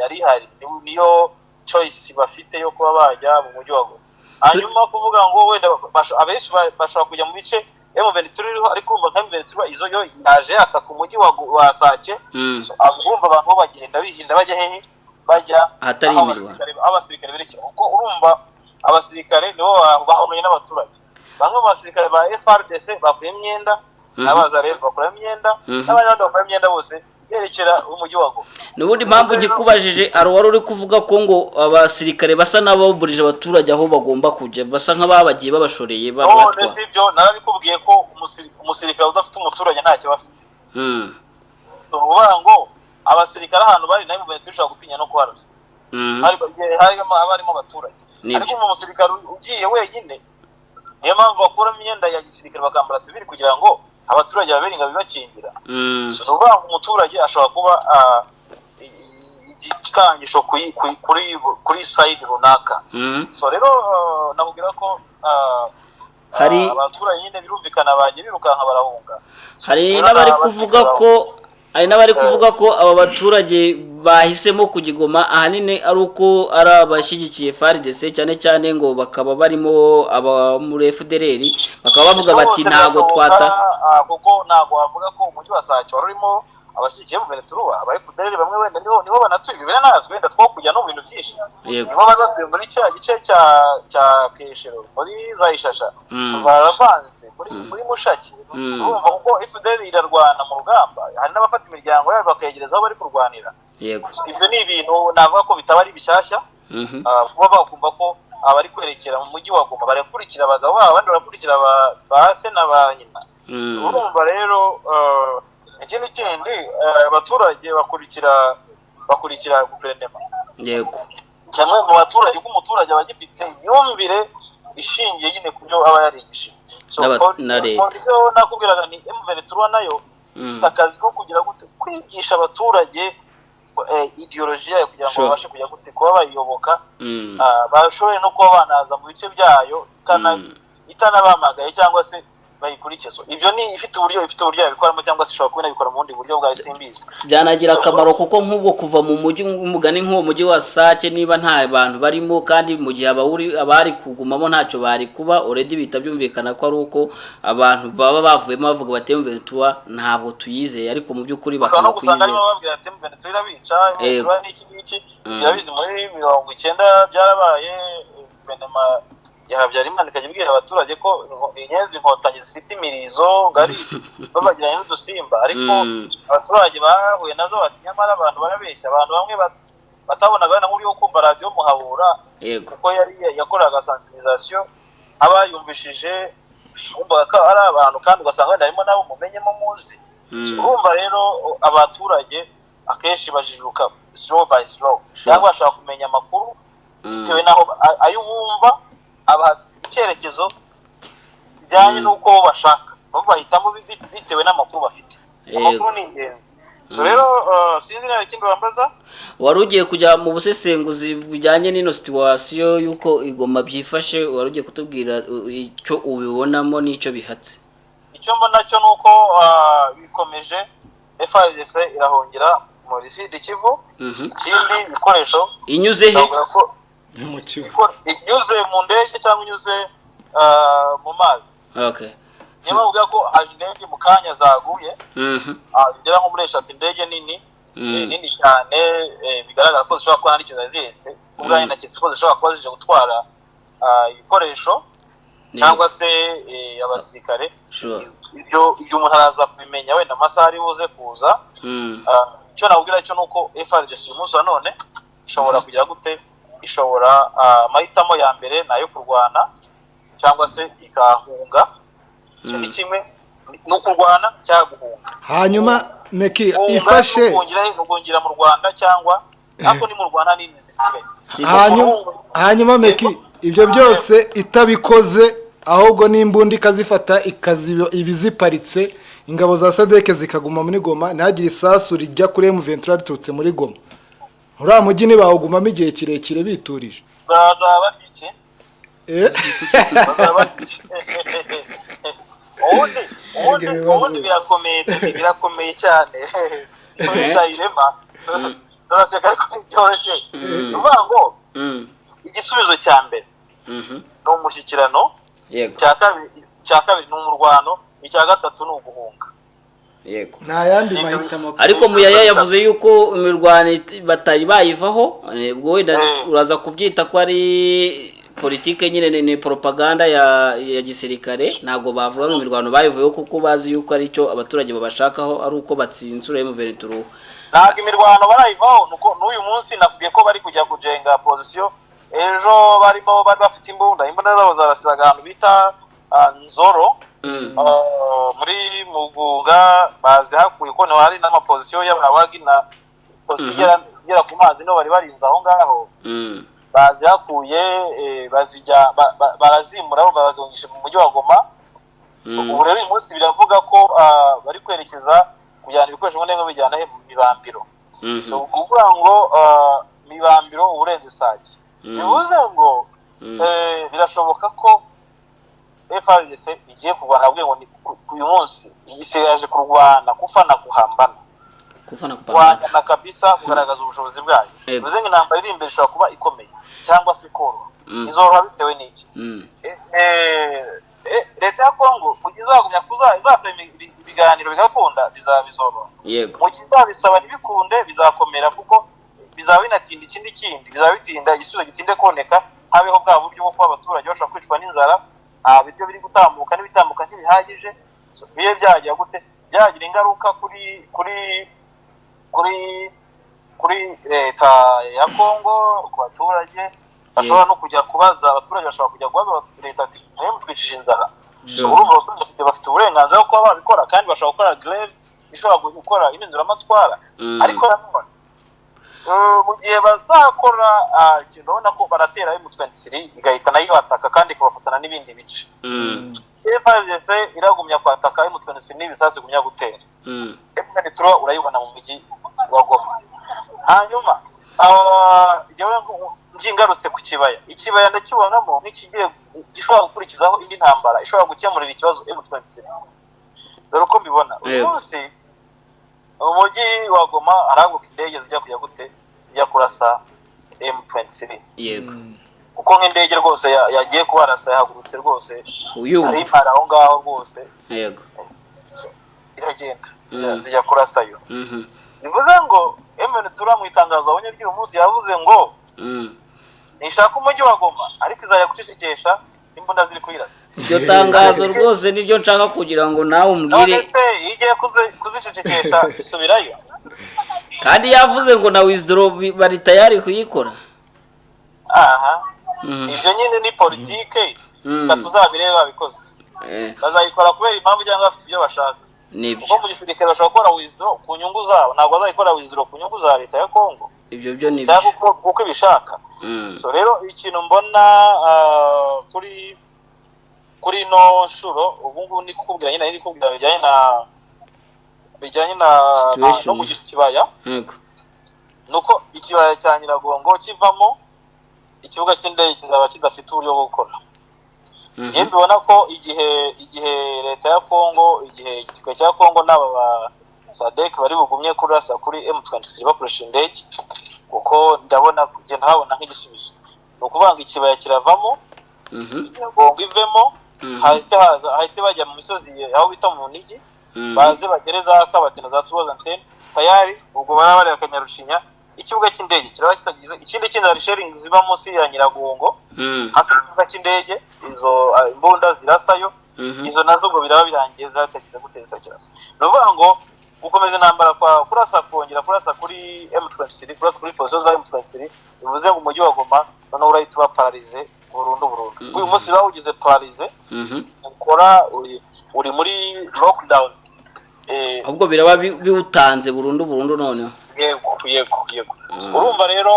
S2: yari hari niyo choice bafite yo kuba bajya mu mujyi wa Goma. Hanyuma kuvuga ngo wenda abenshi bashobora kujya mu bice M23 iriho ariko umva nka M23 izo yo yaje aka ku mujyi wa Sake. Abumva abantu bagenda bihinda bajya hehe bajya
S3: atari imirwa
S2: abasirikare berekera kuko urumva abasirikare nibo bahomeye n'abaturage. Bamwe mu basirikare ba FRDC bakuye imyenda abaza rero bakora imyenda n'abandi bakora imyenda bose yerekera umujyi wa Goma.
S3: Nubundi mpamvu gikubajije ari wari uri kuvuga ko ngo abasirikare basa n'ababurije abaturage aho bagomba kujya basa nk'ababagiye babashoreye
S2: babatwa. No sibyo narabikubwiye ko umusirikare udafite umuturage ntacyo bafite. Uvuga ngo abasirikare ahantu bari nayo mu tushaka gutinya no kwarasa. Harimo abaturage. Ariko umusirikare ugiye wenyine niyo mpamvu bakura imyenda ya gisirikare bakambara civil kugira ngo abaturage baberinga bibakingira. Uvuga ngo umuturage ashobora kuba igikangisho kuri side runaka. So rero nabubwira ko hari abaturage nyine birumvikana bagiye birukanka barahunga.
S3: Hari n'abari kuvuga ko aba baturage bahisemo kugigoma ahanini ari uko ari abashyigikiye FARDC cyane ngo bakaba barimo aba muri FDLR bakaba bavuga bati ntago twata
S2: kuko ntago bavuga ko umujyi wa Sake warimo abashyigikiye mu Venezuela aba FDLR bamwe wenda niho banatuye bibera nazwe wenda two kujya no bintu byinshi niho bazatuye muri cya gice cya Keshero muri Zayishasha baravanze muri Mushaki urumva kuko FDLR irarwana mu rugamba hari n'abafata imiryango yabo bakayegereza aho bari kurwanira.
S3: Yego
S2: Ibyo ni ibintu navuga ko bitaba ari bishyashya kuba bakumva ko abari kwerekera mu mujyi wa Goma barakurikira abagabo abandi barakurikira ba se na ba nyina. Urumva rero ikindi kindi abaturage bakurikira guverinoma.
S3: Yego
S2: cyangwa mu baturage k'umuturage abagifite imyumvire ishingiye nyine ku byo aba yarigishije.
S3: na leta
S2: nakubwiraga ni M23 nayo akazi ko kugira gute kwigisha abaturage ideology yayo kugira ngo babashe kujya gute kuba bayiyoboka bashoboye no kuba banaza mu bice byayo itanabamagaye cyangwa se bayikurikiza. Ibyo ni ifite uburyo yabikoramo cyangwa se ishobora kubona bikora mu bundi buryo bwa simbizi.
S3: Byanagira akamaro kuko nk'ubwo kuva mu mujyi umugani nk'uwo mujyi wa Sake niba nta bantu barimo kandi mu gihe abari kugumamo ntacyo bari kuba already bita byumvikana ko ari uko abantu baba bavuyemo bavuga bati M23 ntabwo tuyizeye ariko mu by'ukuri bakaba
S2: kuyizeye. Usanga bababwira ati M23 irabica M23 n'iki birabizi muri 90 byarabaye benema Habyarimana ikajya ibwira abaturage ko inyenzi inkotanyi zifite imirizo ngari babagiranye n'udusimba ariko abaturage bahuye nazo bati nyamara abantu barabeshya abantu bamwe batabonaga na muri yo kumva radio Muhabura kuko yari yakoraga sensibilisation abayumvishije umva ko ari abantu kandi ugasanga harimo nabo mumenyemo muzi. Urumva rero abaturage akenshi bajijuka slow by slow cyangwa bashaka kumenya amakuru bitewe naho ayumva icyerekezo kijyanye n'uko bashaka bahitamo bitewe n'amakuru bafite. Amakuru ni ingenzi. So rero sinzi nari ikindi bambaza
S3: wari ugiye kujya mu busesenguzi bijyanye n'ino situation yuko igoma byifashe wari ugiye kutubwira icyo ubibonamo n'icyo bihatse.
S2: Icyo mbona cyo nuko bikomeje FARDC irahongera muri Sud Kivu ikindi bikoresho
S3: inyuze he
S5: mu Kivu
S2: inyuze mu ndege cyangwa inyuze mu mazi.
S3: Okay.
S2: Nyuma uvuga ko indege mu kanya zaguye bigera nko muri 3 indege nini cyane bigaragara ko zishobora kuba n'icyo zaziretse ubwaye nakitse ko zishobora kuba zije gutwara ibikoresho cyangwa se abasirikare. Ibyo umuntu araza kubimenya wenda amasaha ari buze kuza. Cyo nabwira cyo nuko FARDC umunsi wa none ishobora kugira gute ishobora amahitamo ya mbere nayo kurwana cyangwa se ikahunga. Ni kimwe no kurwana cyangwa guhunga.
S5: Hanyuma Meki ifashe
S2: kongera mu Rwanda cyangwa nako ni mu Rwanda nini
S5: hanyuma Meki ibyo byose itabikoze ahubwo n'imbunda ikazifata ibiziparitse ingabo za sadeke zikaguma muri Goma ntihagire isasu rijya kuri M23 riturutse muri Goma uriya mujyi ntibawugumamo igihe kirekire biturije
S2: bazaba iki ubundi birakomeye cyane bitayirema turaseka ariko byoroshye tuvuga ngo igisubizo cya mbere ni umushyikirano cya kabiri ni umurwano icya gatatu ni uguhunga
S3: yego
S5: nta yandi mahitamo
S3: ariko Muyaya yavuze yuko imirwano batari bayivaho ubwo wenda uraza kubyita ko ari politike nyine ni propaganda ya gisirikare ntago bavuga mu mirwano bayivuyeho kuko bazi yuko ari cyo abaturage babashakaho ari uko batsinzura M23
S2: ntabwo imirwano barayivaho nuko n'uyu munsi nakubwiye ko bari kujya kujenga position ejo bari bafite imbunda zabo zarasiraga ahantu bita Nzoro muri Mugunga bazihakuye ko naho hari n'amapozisiyo y'abawagi na position igera ku mazi no bari barinze aho ngaho bazihakuye bazijya barazimura bazongisha mu mujyi wa Goma ubu rero uyu munsi biravuga ko bari kwerekeza kujyana ibikoresho ngo bijyana mu Mibambiro kuvuga ngo Mibambiro uburenze Sake bivuze ngo birashoboka ko FARDC igiye kurwana nabwo ngo uyu munsi igisigaje kurwana kufana kuhambana kurwana kabisa kugaragaza ubushobozi bwayo bivuze ngo intambara iri imbere ishobora kuba ikomeye cyangwa se ikoroha izoroha bitewe n'iki leta ya Kongo mu gihe izagumya izasaba ibiganiro bigakunda bizoroha mu gihe izabisaba ntibikunde bizakomera kuko bizaba binatinda ikindi bizaba bitinda igisubizo gitinde kuboneka habeho bwa buryo bwo kuba abaturage bashobora kwicwa n'inzara ibyo biri gutambuka n'ibitambuka ntibihagije biye byagira gute byagira ingaruka kuri leta ya Kongo ku baturage bashobora no kujya kubaza abaturage bashobora kujya kubaza leta ati mwemutwicishije inzara urumva abaturage bafite uburenganzira bwo kuba babikora kandi bashobora gukora greve ishobora gukora impinduramatwara ariko nanone mu gihe bazakora ikintu ubona ko baratera M23 igahita nayo bataka kandi kubafatana n'ibindi bice FARDC iragumya kwataka M23 n'ibisasu gumya gutera M23 urayibona mu mujyi wa Goma hanyuma ngingarutse ku ikibaya ndakibonamo nk'ikigiye gishobora gukurikizaho indi ntambara ishobora gukemurira ikibazo M23 dore uko mbibona uyu munsi umujyi wa Goma araguka indege zijya kujya gute zijya kurasa M23
S3: yego
S2: kuko nk'indege rwose yagiye kubarasa yahagurutse rwose ari impara aho ngaho rwose
S3: yego
S2: iragenda zijya kurasayo bivuze ngo M23 mu itangazo abonye ry'uyu munsi yavuze ngo nishaka umujyi wa Goma ariko izajya gushishikesha imbunda ziri kuyirasa
S3: iryo tangazo rwose niryo nshaka kugira ngo nawe umbwire
S2: igiye kuzishishikesha isubirayo
S3: kandi yavuze ngo na withdraw bari tayari kuyikora
S2: ibyo nyine ni politike tuzabireba babikoze bazayikora kubera impamvu cyangwa bafite ibyo bashaka kuko mu gisirikare bashobora gukora withdraw ku nyungu zabo ntabwo bazayikora withdraw ku nyungu za leta ya Kongo
S3: ibyo byo ni
S2: cyangwa uko ibishaka so rero ikintu mbona kuri no nshuro ubu ngubu ni kukubwira nyine iri kubwira bijyanye na no mu kibaya nuko ikibaya cya Nyiragongo kivamo ikibuga cy'indege kizaba kidafite uburyo bwo gukora ngiye mbibona ko igihe leta ya Kongo igihe igisirikare cya Kongo n'aba ba SADC bari bugumye kurasa kuri M23 bakoresha indege kuko ndabona kugenda habona nk'igisubizo ni ukuvuga ngo ikibaya kiravamo Nyiragongo ivemo hahite bajya mu misozi aho bita mu Nigi baze bagereza Kabati na za Tubozantene tayari ubwo bari Akanyarushinya ikibuga cy'indege kiraba kitagize ikindi kintu sharing ziba munsi ya Nyiragongo hafi y'ikibuga cy'indege izo imbunda zirasayo izo nazo ngo biraba birangiye zatagize guteza kirasa no vuga ngo gukomeza intambara kwa kurasa kongera kurasa kuri M23 kurasa kuri position za M23 bivuze ngo umujyi wa Goma none urahita paralize burundu uyu munsi bawugize paralize ukora uri muri lockdown
S3: ahubwo biraba biwutanze burundu noneho
S2: yego urumva rero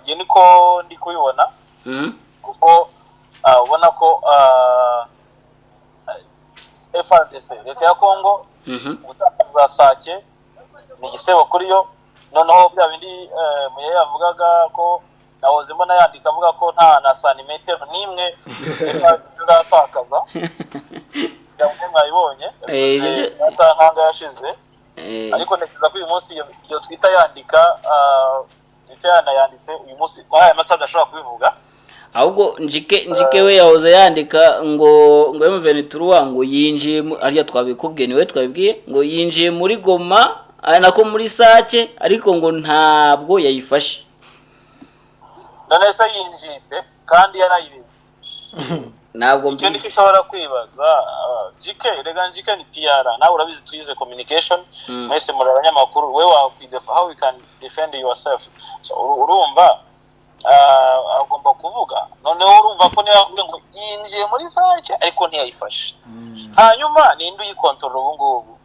S2: ngiye niko ndi kubibona kuko ubona ko FARDC leta ya Kongo gutakaza Sake ni igisebo kuri yo. Noneho bya bindi muye yavugaga ko nahoze mbona yandika avuga ko nta na santimetero nimwe izatakaza cyangwa mwayibonye nkanga yashize ariko ntekereza ko uyu munsi iyo twita yandika yanditse uyu munsi aya masaha ashobora kubivuga
S3: ahubwo njike we yahoze yandika ngo M23 ngo yinjiye ariya twabikubwiye niwe twabibwiye ngo yinjiye muri Goma nako muri Sake ariko ngo ntabwo yayifashe
S2: none se yinjiye kandi yarayibize
S3: ntabwo
S2: mbi cyo ushobora kwibaza Njike ni PR nawe urabizi tuyize communication mwese muri abanyamakuru we how we can defend yourself so urumva agomba kuvuga noneho urumva ko niyo ngo yinjiye muri Sake ariko ntiyayifashe hanyuma ninde uyikontorora ubu ngubu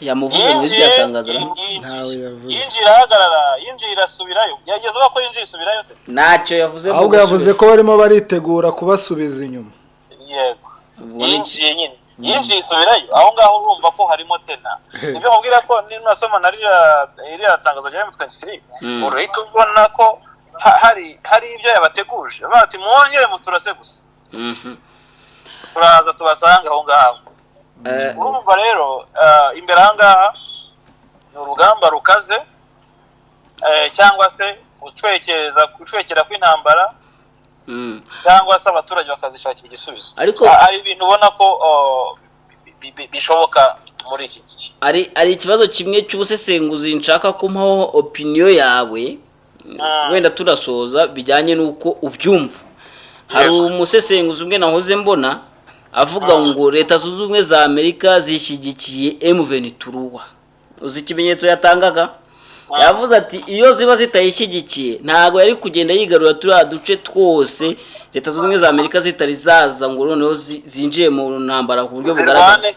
S3: yamuvuze ngo byatangaza
S5: ntawe yavuze
S2: yinjira ahagarara yinjira asubirayo yageze bako yinjira isubirayo se
S3: ntacyo yavuze
S5: ahubwo yavuze ko barimo baritegura kubasubiza inyuma
S2: yego yinjiye nyine yinjiye isubirayo aho ngaho urumva ko harimo tena ibyo mubwira ko ninasoma iriya tangazo rya M23 urahita ubona ko hari ibyo yabateguje bati mwongere muturase gusa turaza tubasanga aho ngaho urumva rero imbere aha ngaha ni urugamba rukaze cyangwa se gucwekera kw'intambara cyangwa se abaturage bakazishakira igisubizo
S3: ariko
S2: hari ibintu ubona ko bishoboka muri iki gihe
S3: ari ikibazo kimwe cy'ubusesenguzi nshaka kumpaho opinion yawe wenda turasoza bijyanye n'uko ubyumva hari umusesenguzi umwe nahoze mbona avuga ngo leta zunze ubumwe za Amerika zishyigikiye M23 uzi ikimenyetso yatangaga yavuze ati iyo ziba zitayishyigikiye ntago yari kugenda yigarura turi duce twose leta zunze ubumwe za Amerika zitari zaza ngo noneho zinjiye mu ntambara ku buryo bugaragara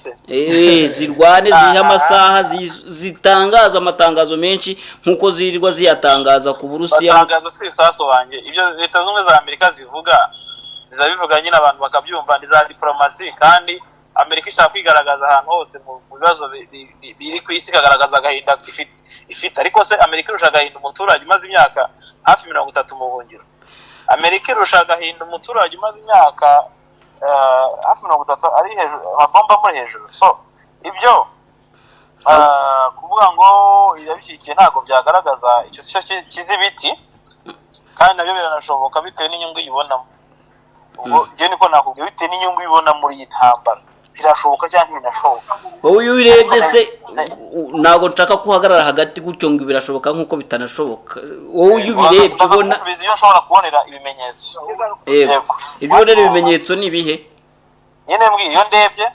S3: zirwane ziha amasaha zitangaza amatangazo menshi nkuko zirirwa ziyatangaza ku Burusiya
S2: amatangazo si saso wanjye ibyo leta zunze ubumwe za Amerika zivuga zizabivuga nyine abantu bakabyumva ni za diplomasi kandi Amerika ishaka kwigaragaza ahantu hose mu bibazo biri ku isi ikagaragaza agahinda ifite ariko se Amerika irusha agahinda umuturage umaze imyaka hafi 30 mu buhungiro Amerika irusha agahinda umuturage umaze imyaka hafi 30 ari hejuru abomba muri hejuru so ibyo kuvuga ngo irabishyikiye ntabwo byagaragaza icyo kizibiti kandi nabyo biranashoboka bitewe n'inyungu yibonamo ubwo je niko nakubwiye bitewe n'inyungu yibona muri iyi ntambara birashoboka cyangwa binashoboka
S3: wowe iyo urebye se ntabwo nshaka kuhagarara hagati gutyo ngo birashoboka nkuko bitanashoboka wowe iyo ubirebye ubona
S2: iyo ushobora kubonera ibimenyetso
S3: ibyo ubonera ibimenyetso ni ibihe
S2: nyine mbwiye iyo ndebye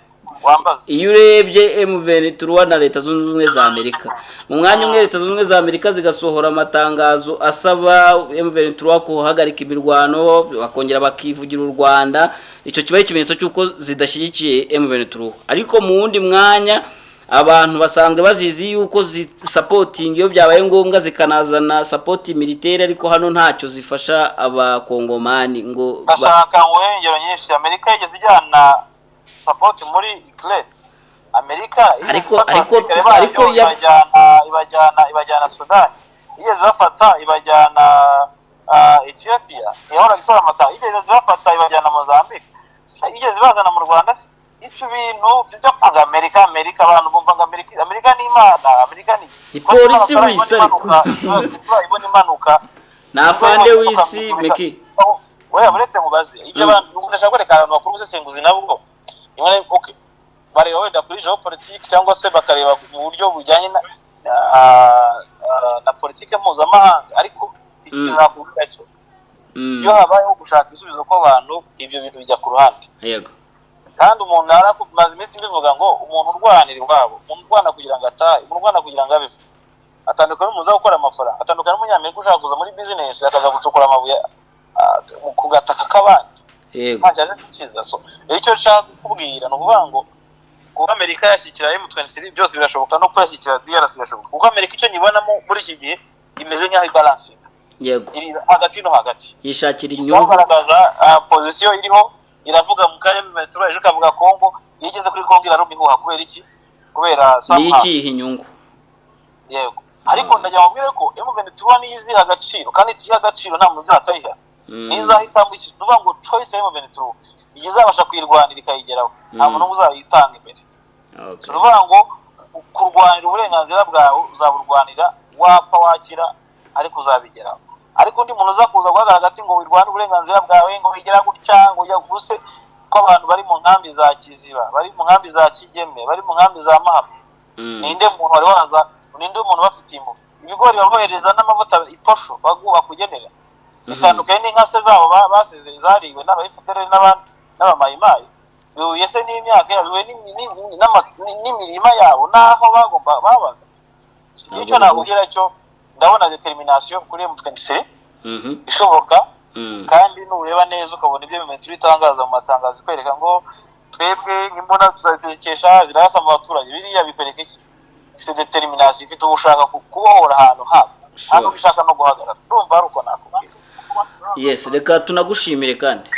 S2: wambaza
S3: iyo urebye M23 na leta zunze ubumwe za Amerika mu mwanya umwe leta zunze ubumwe za Amerika zigasohora amatangazo asaba M23 kuhagarika imirwano bakongera bakivugira u Rwanda icyo kibaye ikimenyetso cy'uko zidashyigikiye M23 ariko mu wundi mwanya abantu basanzwe bazizi yuko supporting iyo byabaye ngombwa zikanazana support militaire ariko hano ntacyo zifasha abakongomani ngo
S2: bashaka ngwengero nyinshi Amerika yigeze ijyana support muri Ukraine Amerika
S3: ariko
S2: ibajyana Sudan igeze bafata ibajyana Ethiopia ihora gisora amata igeze bafata ibajyana Mozambique igeze bazana mu Rwanda icyo bintu byo kwaga Amerika abantu bumva ngo Amerika ni imana Amerika ni
S3: polisi wisi ariko
S2: ibona imanuka
S3: nafande wisi meki
S2: wewe buretse mubazi ibyo abantu ndashaka kwereka abantu bakuru gusesenguzi nabwo imwe okay bareba wenda kuri geopolitique cyangwa se bakareba mu buryo bujyanye na politike mpuzamahanga ariko ikintu kuvuga cyo iyo habayeho gushaka isubizo ko abantu ibyo bintu bijya ku ruhande
S3: yego
S2: kandi umuntu arakumaze iminsi mbivuga ngo umuntu urwanira ubwabo umuntu urwana kugira ngo atahe umuntu urwana kugira ngo abeho atandukanye n'umuza gukora amafaranga atandukanye n'umunyamerika ushaka kuza muri business akaza gucukura amabuye ku gataka k'abandi
S3: yego
S2: ntaje kiza so icyo nshaka kubwira no kuvuga ngo kuko Amerika yashyikira M23 byose birashoboka no kwashyikira DRC birashoboka kuko Amerika icyo nyibonamo muri iki gihe imeze nk'aho balance
S3: yego
S2: iri hagati no hagati
S3: yishakira inyungu
S2: bagaragaza position iriho iravuga mu kanya M23 ejo kavuga Kongo yigeze kuri Kongo irarumihuha kubera iki kubera
S3: ni ikihe inyungu
S2: yego ariko ndagira mubwire ko M23 niyo iziha agaciro kandi iziha agaciro nta muntu uzakayiha nizahitamo iki tuvuga ngo choice ya M23 igizabasha kwirwanira ikayigeraho nta muntu uzayitanga imbere tuvuga ngo kurwanira uburenganzira bwawe uzaburwanira wapfa wakira ariko uzabigeraho ariko undi muntu uzakuza guhagarara ati ngo wirwane uburenganzira bwawe ngo wigera gutya ngo ujya guse ko abantu bari mu nkambi za Kiziba bari mu nkambi za Kigeme bari mu nkambi za Mahama ninde muntu wari waza ninde umuntu bafite imbu ibigori babohereza n'amavuta iposho bakugenera bitandukanye n'inka se zabo basize zariwe n'abayifudere n'abamayimayi yese n'imyaka yawe n'imirima yabo naho bagomba babaga icyo nakubwira cyo ndabona determination kuri M23 ishoboka kandi nureba neza ukabona ibyo M23 itangaza mu matangazo kwereka ngo twebwe imbona tuzatekesha zirasa mu baturage biriya bikwereka iki ifite determination ifite ubushaka kubohora ahantu habo hano bishaka no guhagarara ndumva ari uko nakubwira
S3: yes reka tunagushimire kandi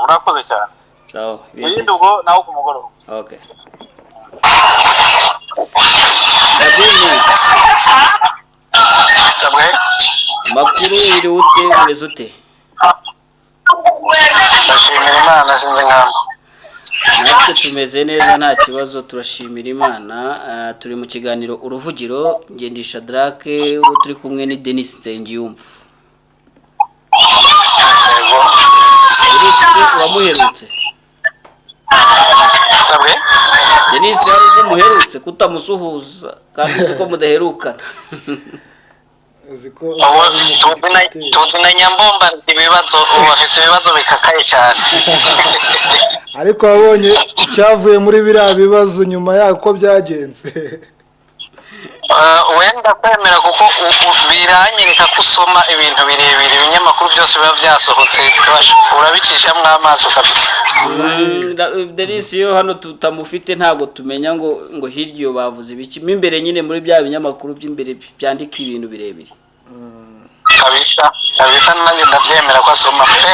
S2: urakoze cyane
S3: sawa
S2: ibindi ubwo naho ku mugoroba
S3: okay Adini
S4: sabwe
S3: makuru iri ute umeze ute
S4: ndashimira Imana sinzi nkamo
S3: natwe tumeze neza nta kibazo turashimira Imana turi mu kiganiro uruvugiro ngendisha Drake uwo turi kumwe ni Denis Nsengiyumva yego uramuherutse
S4: sabwe
S3: Denis yari umuherutse kutamusuhuza kandi uko mudaherukana
S4: tuzi na Nyambomba ibibazo bafise ibibazo bikakaye cyane
S5: ariko wabonye cyavuye muri biriya bibazo nyuma yako byagenze
S4: wenda kwemera kuko biranyereka ko usoma ibintu birebire ibinyamakuru byose biba byasohotse urabicishamo amaso kabisa
S3: Denis yo hano tutamufite ntago tumenya ngo hiryo bavuze ibiki imbere nyine muri bya binyamakuru by'imbere byandika ibintu birebire
S4: kabisa nanjye ndabyemera ko asoma pe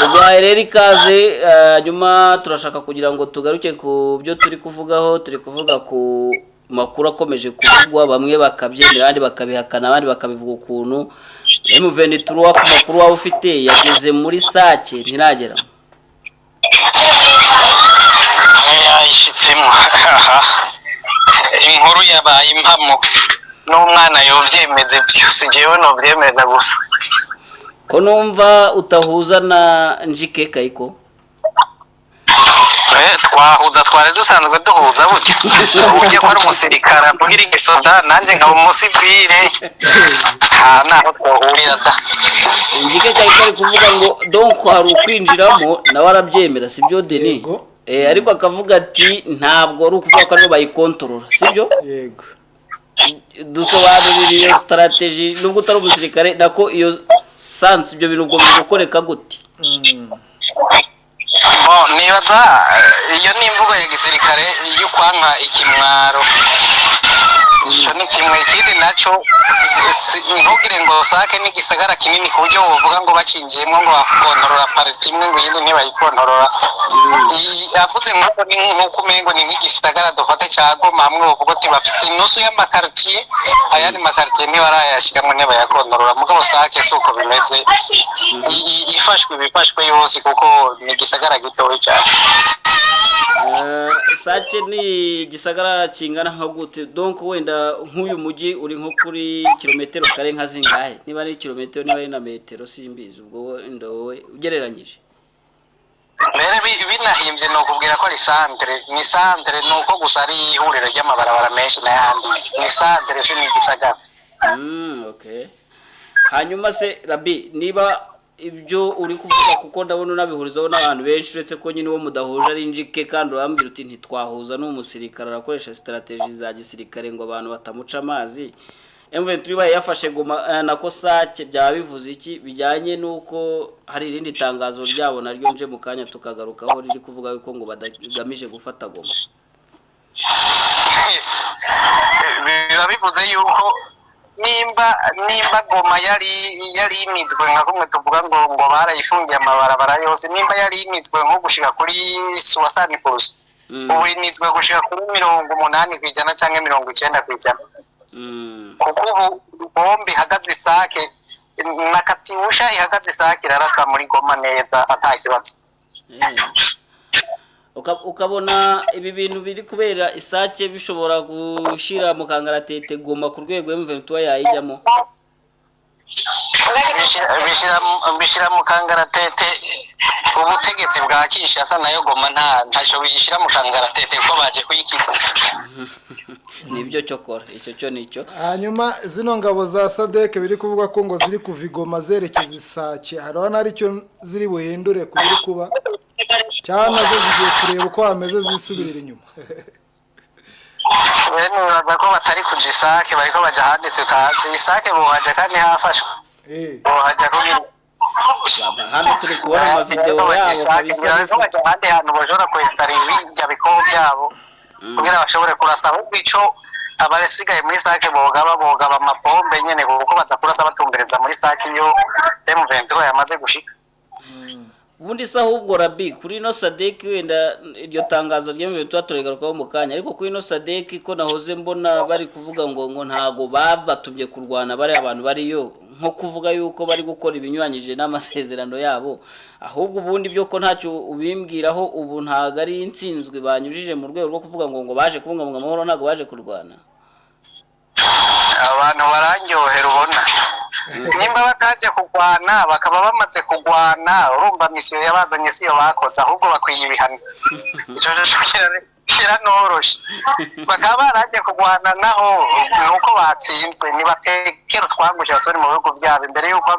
S3: ubwo rero ikaze nyuma turashaka kugira ngo tugaruke ku byo turi kuvugaho turi kuvuga ku makuru akomeje kuvugwa bamwe bakabyemera abandi bakabihakana abandi bakabivuga ukuntu M23 ku makuru waba ufite yageze muri Sake ntiragera
S4: yayishitsemo inkuru yabaye impamo n'umwana yovyemeze byose jewe no byemeza gusa
S3: ko numva utahuza na Njike Kayiko
S4: twahuza twari dusanzwe duhuza burya ko ari umusirikare kugira igisoda nanjye nkaba umusivile naho twahurira da
S3: Njike Kayiko ari kuvuga ngo donc hari ukwinjiramo nawe arabyemera sibyo Denis ariko akavuga ati ntabwo ari ukuvuga ko aribo bayikontorora sibyo
S5: yego
S3: dusobanurira iyo strategy nubwo utari umusirikare nako iyo sans ibyo bintu ubwo bikoreka gute
S4: nibaza iyo ni imvugo ya gisirikare yo kwanka ikimwaro icyo ni kimwe ikindi nacyo ntugire ngo Sake n'igisagara kinini ku buryo wovuga ngo bacinjiyemo ngo bakontorora pariti imwe ngo iyindi ntibayikontorora yavuze nk'uko umengo ni nk'igisagara dufate cya Goma hamwe wovuga ati bafite inusu y'amakaritiye ayandi makaritiye ntibarayashyira ngo ntibayakontorora mugabo Sake si uko bimeze ibifashwe yose kuko ni igisagara gitoya cyane
S3: Sake ni igisagara kingana nka gute donc wenda nk'uyu mujyi uri nko kuri kilometero kare nka zingahe niba ari kilometero niba ari na metero simbizi ubwo wenda wowe ugereranyije
S4: mbere binahimbye no kubwira ko ari santere ni santere nuko gusa ari ihuriro ry'amabarabara menshi n'ayandi ni santere si n'igisagara
S3: okay hanyuma se Rabi niba ibyo uri kuvuga kuko ndabona unabihurizaho n'abantu benshi uretse ko nyine wo mudahuje ari Njike kandi urambwira uti ntitwahuza n'umusirikare arakoresha strategy za gisirikare ngo abantu batamuca amazi M23 yafashe Goma nako Sake byaba bivuze iki bijyanye nuko hari irindi tangazo ryabo naryo nje mu kanya tukagarukaho riri kuvuga yuko ngo badagamije gufata Goma
S4: biba bivuze yuko nimba Goma yari imizwe nka kumwe tuvuga ngo barayifungiye amabarabara yose nimba yari imizwe nko gushika kuri 60% uwinizwe gushika kuri 80% canke 90%. Kuko ubu bombi hagaze isake na katyusha ihagaze isake irarasa muri Goma neza atakibazo.
S3: Ukabona ibi bintu biri kubera isake bishobora gushira mu kangaratete Goma ku rwego M23 yayijyamo.
S4: Bishira mu kangaratete ubutegetsi bwa Kinshasa nayo Goma ntacyo bishira mu kangaratete ko baje kuyikiza.
S3: Nibyo cyokora icyo cyo nicyo.
S5: Hanyuma zino ngabo za SADC biri kuvuga ko ngo ziri kuva Goma zerekeza isake harabona ari cyo ziri buhindure kuri kuba cyane zo zigiye kureba uko ameze zisubirira inyuma.
S4: Bene urabako batari kuja isake bariko baja handi tutazi isake bohaje kandi hafashwe. Bohaje ko
S3: hano turi kubona ama video yabo kabisa
S4: handi hantu bashobora kwestara ibijya bikobo byabo kugira bashobore kurasa ahubwo ico abaresigaye muri sake boga amapombe nyene kuko baza kurasa batumbereza muri sake iyo M23 yamaze gushika.
S3: Ubundi se ahubwo Rabi kuri no SADC wenda iryo tangazo ry'emwe twatoregarukaho mu kanya ariko kuri no SADC ko nahoze mbona bari kuvuga ngo ntago babatumye kurwana bari abantu bariyo nko kuvuga yuko bari gukora ibinyuranyije n'amasezerano yabo ahubwo ubundi byo ko ntacyo ubimbwiraho ubu ntago ari intsinzwe banyujije mu rwego rwo kuvuga ngo baje kubungabunga amahoro ntago baje kurwana.
S4: Abantu barangyohera ubona nimba bataje kugwana bakaba bamaze kugwana urumva misiyo yabazanye siyo bakoze ahubwo bakwiye ibihano ico kira noroshe bakaba baraje kugwana naho nuko batsinzwe nibatekera twangusha basore mu bihugu byabo imbere yuko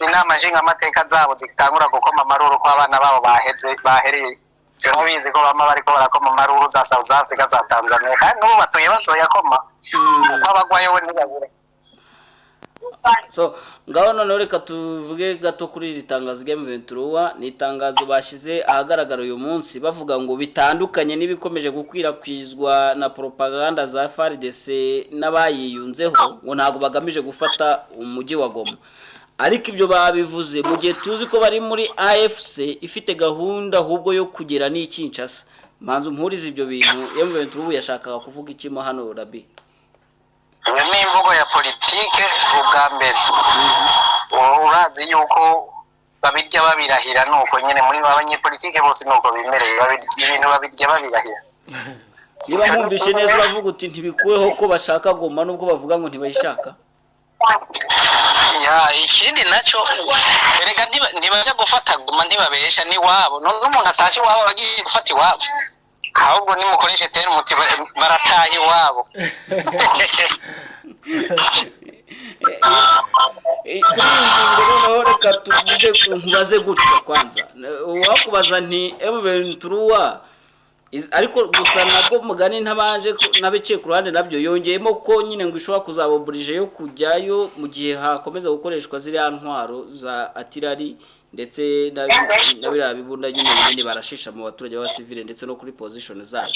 S4: inama nshinga amateka zabo zitangura gukoma amaruru ko abana babo bahereye bizi ko bama bariko barakoma amaruru za South Africa za Tanzania kandi nubo batuye bazoyakoma kuko abagwayo ntibabure.
S3: So ngaho none reka tuvuge gato kuri iri tangazo M23 ni tangazo bashize ahagaragara uyu munsi bavuga ngo bitandukanye n'ibikomeje gukwirakwizwa na propaganda za FARDC n'abayiyunzeho ngo ntago bagamije gufata umujyi wa Goma ariko ibyo babivuze mu gihe tuzi ko bari muri AFC ifite gahunda ahubwo yo kugera ni Kinshasa manzo mpuriza ibyo bintu M23 yashakaga kuvuga ikimo hano Rabi.
S4: Ni imvugo ya politike ubwa mbere urazi yuko babirya babirahira nuko nyene muri abanyepolitike bose nuko bimereye ibintu babirya babirahira.
S3: Niba mwumvishe neza bavuga uti ntibikuweho ko bashaka Goma nubwo bavuga ngo ntibayishaka.
S4: Ya ikindi naco erega ntibaje gufata Goma ntibabesha ni wabo none umuntu ataje wabo bagiye gufata iwabo ahubwo nimukoreshe tera umuti barataye wabo.
S3: Noneho reka tuvuge nkubaze gutya kwanza wakubaza nti M23 ariko gusa nabwo mugani ntabanje nabece ku ruhande nabyo yongeyemo ko nyine ngo ishobora kuzaboburije yo kujyayo mu gihe hakomeza gukoreshwa ziri ntwaro za artillery ndetse nabira bibunda nyine bindi barashisha mu baturage ba civile ndetse no kuri position zabo.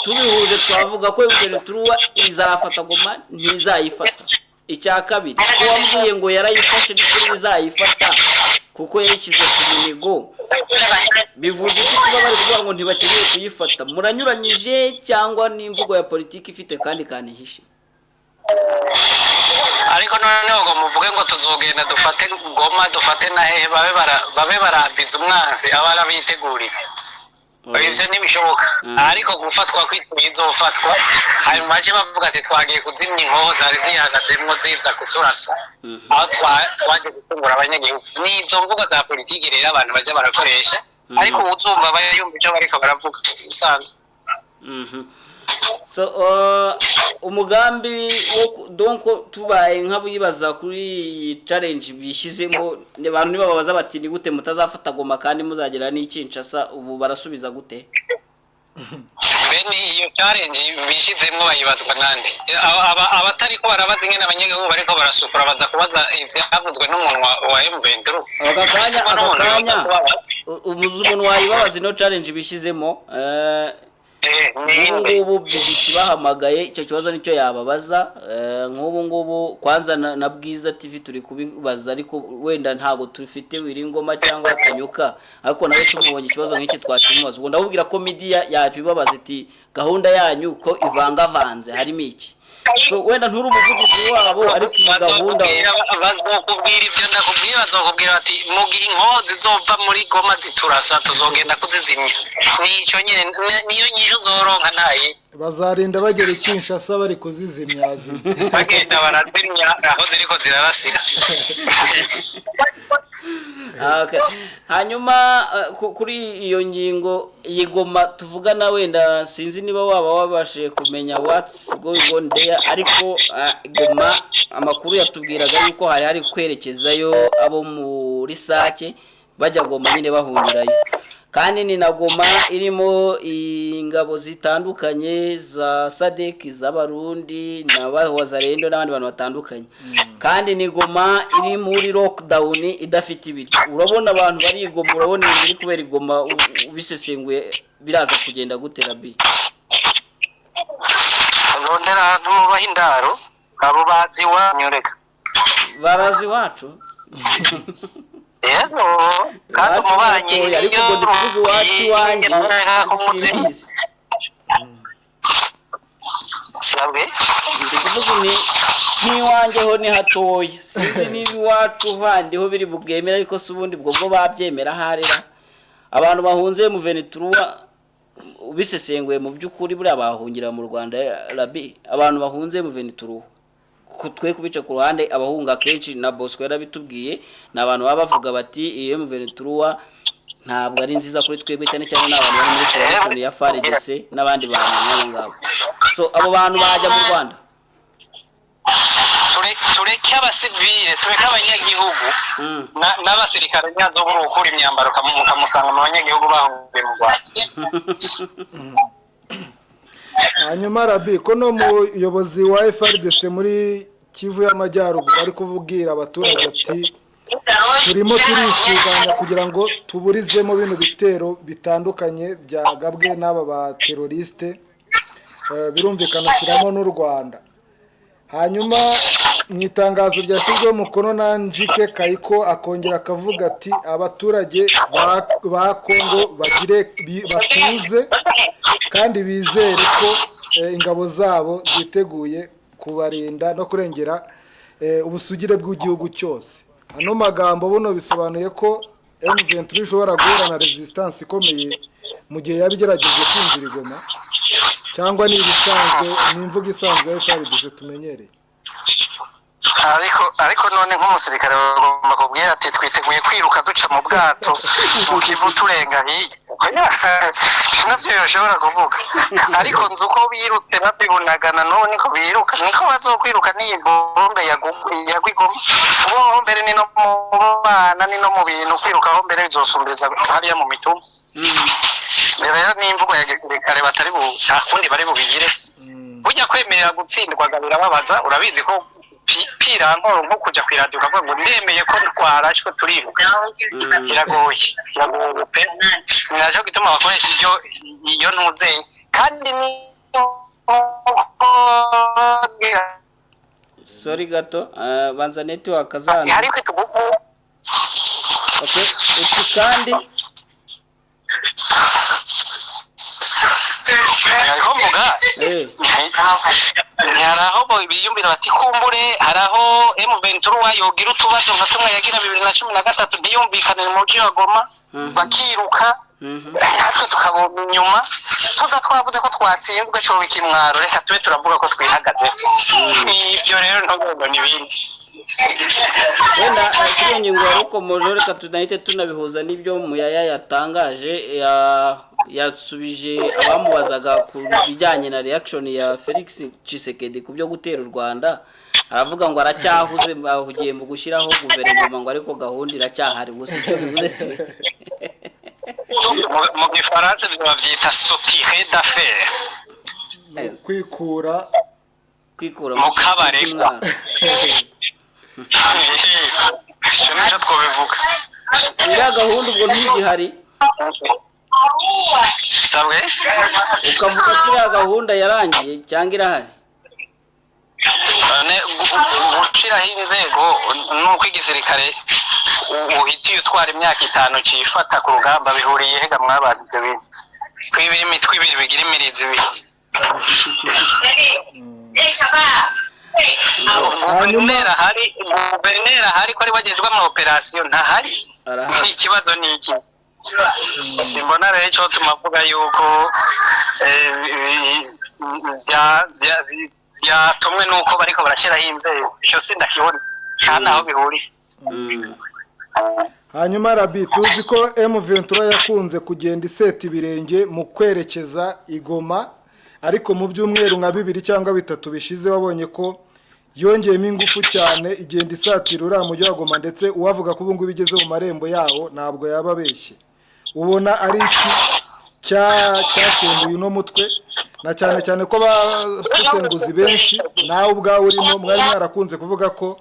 S3: Tubihuje twavuga ko M23 izafata Goma ntizayifata. Icya kabiri ko wambwiye ngo yarayifashe ndetse izayifata kuko yashyize ku mihigo bivuze ko kuba bari kuvuga ngo ntibakeneye kuyifata muranyuranyije cyangwa n'imvugo ya politiki ifite kandi kanihishe.
S4: Ariko noneho ngo muvuge ngo tuzogenda dufate Goma dufate na hehe babe barambiza umwanzi abara bitegurira ibyo ntibishoboka ariko gufatwa kwitwizofatwa hanyuma baje bavuga ati twagiye kuzimya inkoho zari zihagazemo ziza kuturasa aho twaje gutungura abanyagihugu n'izo mvugo za politiki rero abantu baje barakoresha ariko uzumva bayumva icyo bariko baravuga usanzwe.
S3: So umugambi donc tubaye nk'abibaza kuri challenge bishyizemo abantu niba babaza bati ni gute mutazafata Goma kandi muzagera ni Kinshasa ubu barasubiza gute?
S4: Bene iyo challenge bishyizemo bayibazwa nande abatari ko barabaza ingene abanyagihugu bariko barasufura baza kubaza ivyavuzwe n'umuntu wa M23
S3: akakanya umuntu wayibabaza no challenge bishyizemo nk'ubu BBC bahamagaye icyo kibazo nicyo yababaza nk'ubu kwanza na Bwiza TV turi kubibaza ariko wenda ntago tufite Wiringoma cyangwa Kanyuka ariko nawe tumubonye ikibazo nk'iki twakimubaza ubwo ndabubwira ko media yabibabaza iti gahunda yanyu ko ivangavanze harimo iki so wenda nturi umuvugizi wabo ariko gahunda
S4: bazokubwira ibyo ndakubwira bazokubwira ati mu gihe inkozi zova muri Goma ziturasa tuzogenda kuzizimya nico nyine niyo nyisho zoronka ntaye
S5: bazarinda bagera Kinshasa bari kuzizimya
S4: bagenda barazimya aho ziriko zirarasira
S3: okay hanyuma kuri iyo ngingo yigoma tuvugana wenda sinzi niba waba wabashe kumenya what's going on there ariko Goma amakuru yatubwiraga yuko hari kwerekezayo abo muri Sake bajya Goma nyine bahungirayo kandi ni na Goma irimo ingabo zitandukanye za SADC z'abarundi n'abazarendo n'abandi bantu batandukanye kandi ni Goma iri muri lockdown idafite ibiryo urabona abantu bari Goma urabona iri kubera Goma bisesenguye biraza kugenda gutera bi
S4: nondera mu bahindaro abo bazi wanyureka
S3: barazi wacu
S4: yego kandi umubanye
S3: ariko ngo duvuge wacu wanje
S4: sabe
S3: ndikuvuga ni wanjyeho ni hatoya sinzi nibi wacu vandiho biri bubwemera ariko subundi bwo babyemera harera abantu bahunze mu Venezuela bisesenguye mu byukuri buri abahungira mu Rwanda Rabi abantu bahunze mu Venezuela twe kubica ku ruhande abahunga kenshi na Bosco yarabitubwiye nabantu baba bavuga bati iyo mu Venezuela ntabwo ari nziza kuri twebwe cyane cyane n'abantu bari muri coalition ya FARDC n'abandi bantu nabo ngabo so abo bantu bajya mu Rwanda
S4: tureke abasivile tureke abanyagihugu n'abasirikare nyazo buri ukuri imyambaro kamusanga mu banyagihugu bahungiye mu Rwanda
S5: hanyuma Rabi ko no muyobozi wa FARDC muri Kivu y'Amajyaruguru ari kuvugira abaturage ati turimo turisuganya kugira ngo tuburizemo bino bitero bitandukanye byagabwe n'aba ba terroriste birumvikana kiramo n'u Rwanda hanyuma mu itangazo ryashyizweho umukono na Njike Kayiko akongera akavuga ati abaturage ba Kongo bagire batuze kandi bizere ko ingabo zabo ziteguye kubarinda no kurengera ubusugire bw'igihugu cyose hano magambo buno bisobanuye ko M23 ishobora guhura na resistance ikomeye mu gihe yabigerageje kwinjira Goma cyangwa ni ibisanzwe ni imvugo isanzwe ya FARDC tumenyereye
S4: ariko none nk'umusirikare bagomba kubwira ati twiteguye kwiruka duca mu bwato mu Kivu turenga hirya nabyo yoshobora kuvuga ariko nzi uko birutse babibunagana none niko biruka niko bazokwiruka n'iyi bombe yagwigoma ubu mbere ni no mu bana ni no mu bintu kwiruka aho mbere bizosumbiza hariya mu mitumba rero n'imvugo ya gisirikare batari kundi bari bubigire burya kwemerera gutsindwa birababaza urabizi ko pirangoro nko kujya kwiraduka avuga ngo ndemeye ko twarashwe turiruka kiragoye pe ninaje gituma bakoresha iyo ntuze kandi ni
S3: sorry gato banza network azana
S4: hari kwitugugu
S3: okay kandi
S4: hariho mvuga haraho biyumvira bati kumbure haraho M23 yogira utubazo nka tumwe yagira 2013 biyumvikana mu mujyi wa Goma bakiruka natwe tukabona inyuma tuza twavuze ko twatsinzwe cyo bikimwaro reka tube turavuga ko twihagaze ibyo rero ntabwo nibindi
S3: wenda ikindi ngo ariko mojore katunahite tunabihuza n'ibyo muyaya yatangaje yasubije abamubazaga ku bijyanye na reaction ya Felix Tshisekedi ku byo gutera u Rwanda aravuga ngo aracyahuze bahugiye mu gushyiraho guverinoma ngo ariko gahunda iracyahari gusa icyo bivuze
S4: mu gifaransa babyita sotiré d'affaires
S5: kwikura
S4: mu kabare iriya
S3: gahunda ubwo ntigihari
S4: sabwe
S3: ukavuga ko iriya gahunda yarangiye cyangwa irahari
S4: gushiraho inzego nuko igisirikare uhitiye utwara imyaka 5 cifata ku rugamba bihuriye hega mwabantu ibyo bintu twibiri imitwe ibiri bigira imirizi ibiri guverineri ahari ko ari wagejwe ama operation ntahari ikibazo ni iki simbona rero cyo tumavuga yuko byatumwe nuko bariko barashiraho inzego icyo sindakibona cyane aho bihuri
S5: hanyuma Rabi tuzi ko M23 yakunze kugenda iseta ibirenge mu kwerekeza igoma ariko mu byumweru nka 2 cyangwa 3 bishize wabonye ko yongeyemo ingufu cyane igenda isatira uriya mujyi wa Goma ndetse uwavuga ko ubungu bigeze mu marembo yawo ntabwo yababeshye ubona ari iki cyasembuye uno mutwe na cyane cyane ko basesenguzi benshi nawe ubwawe urimo mwari mwarakunze kuvuga ko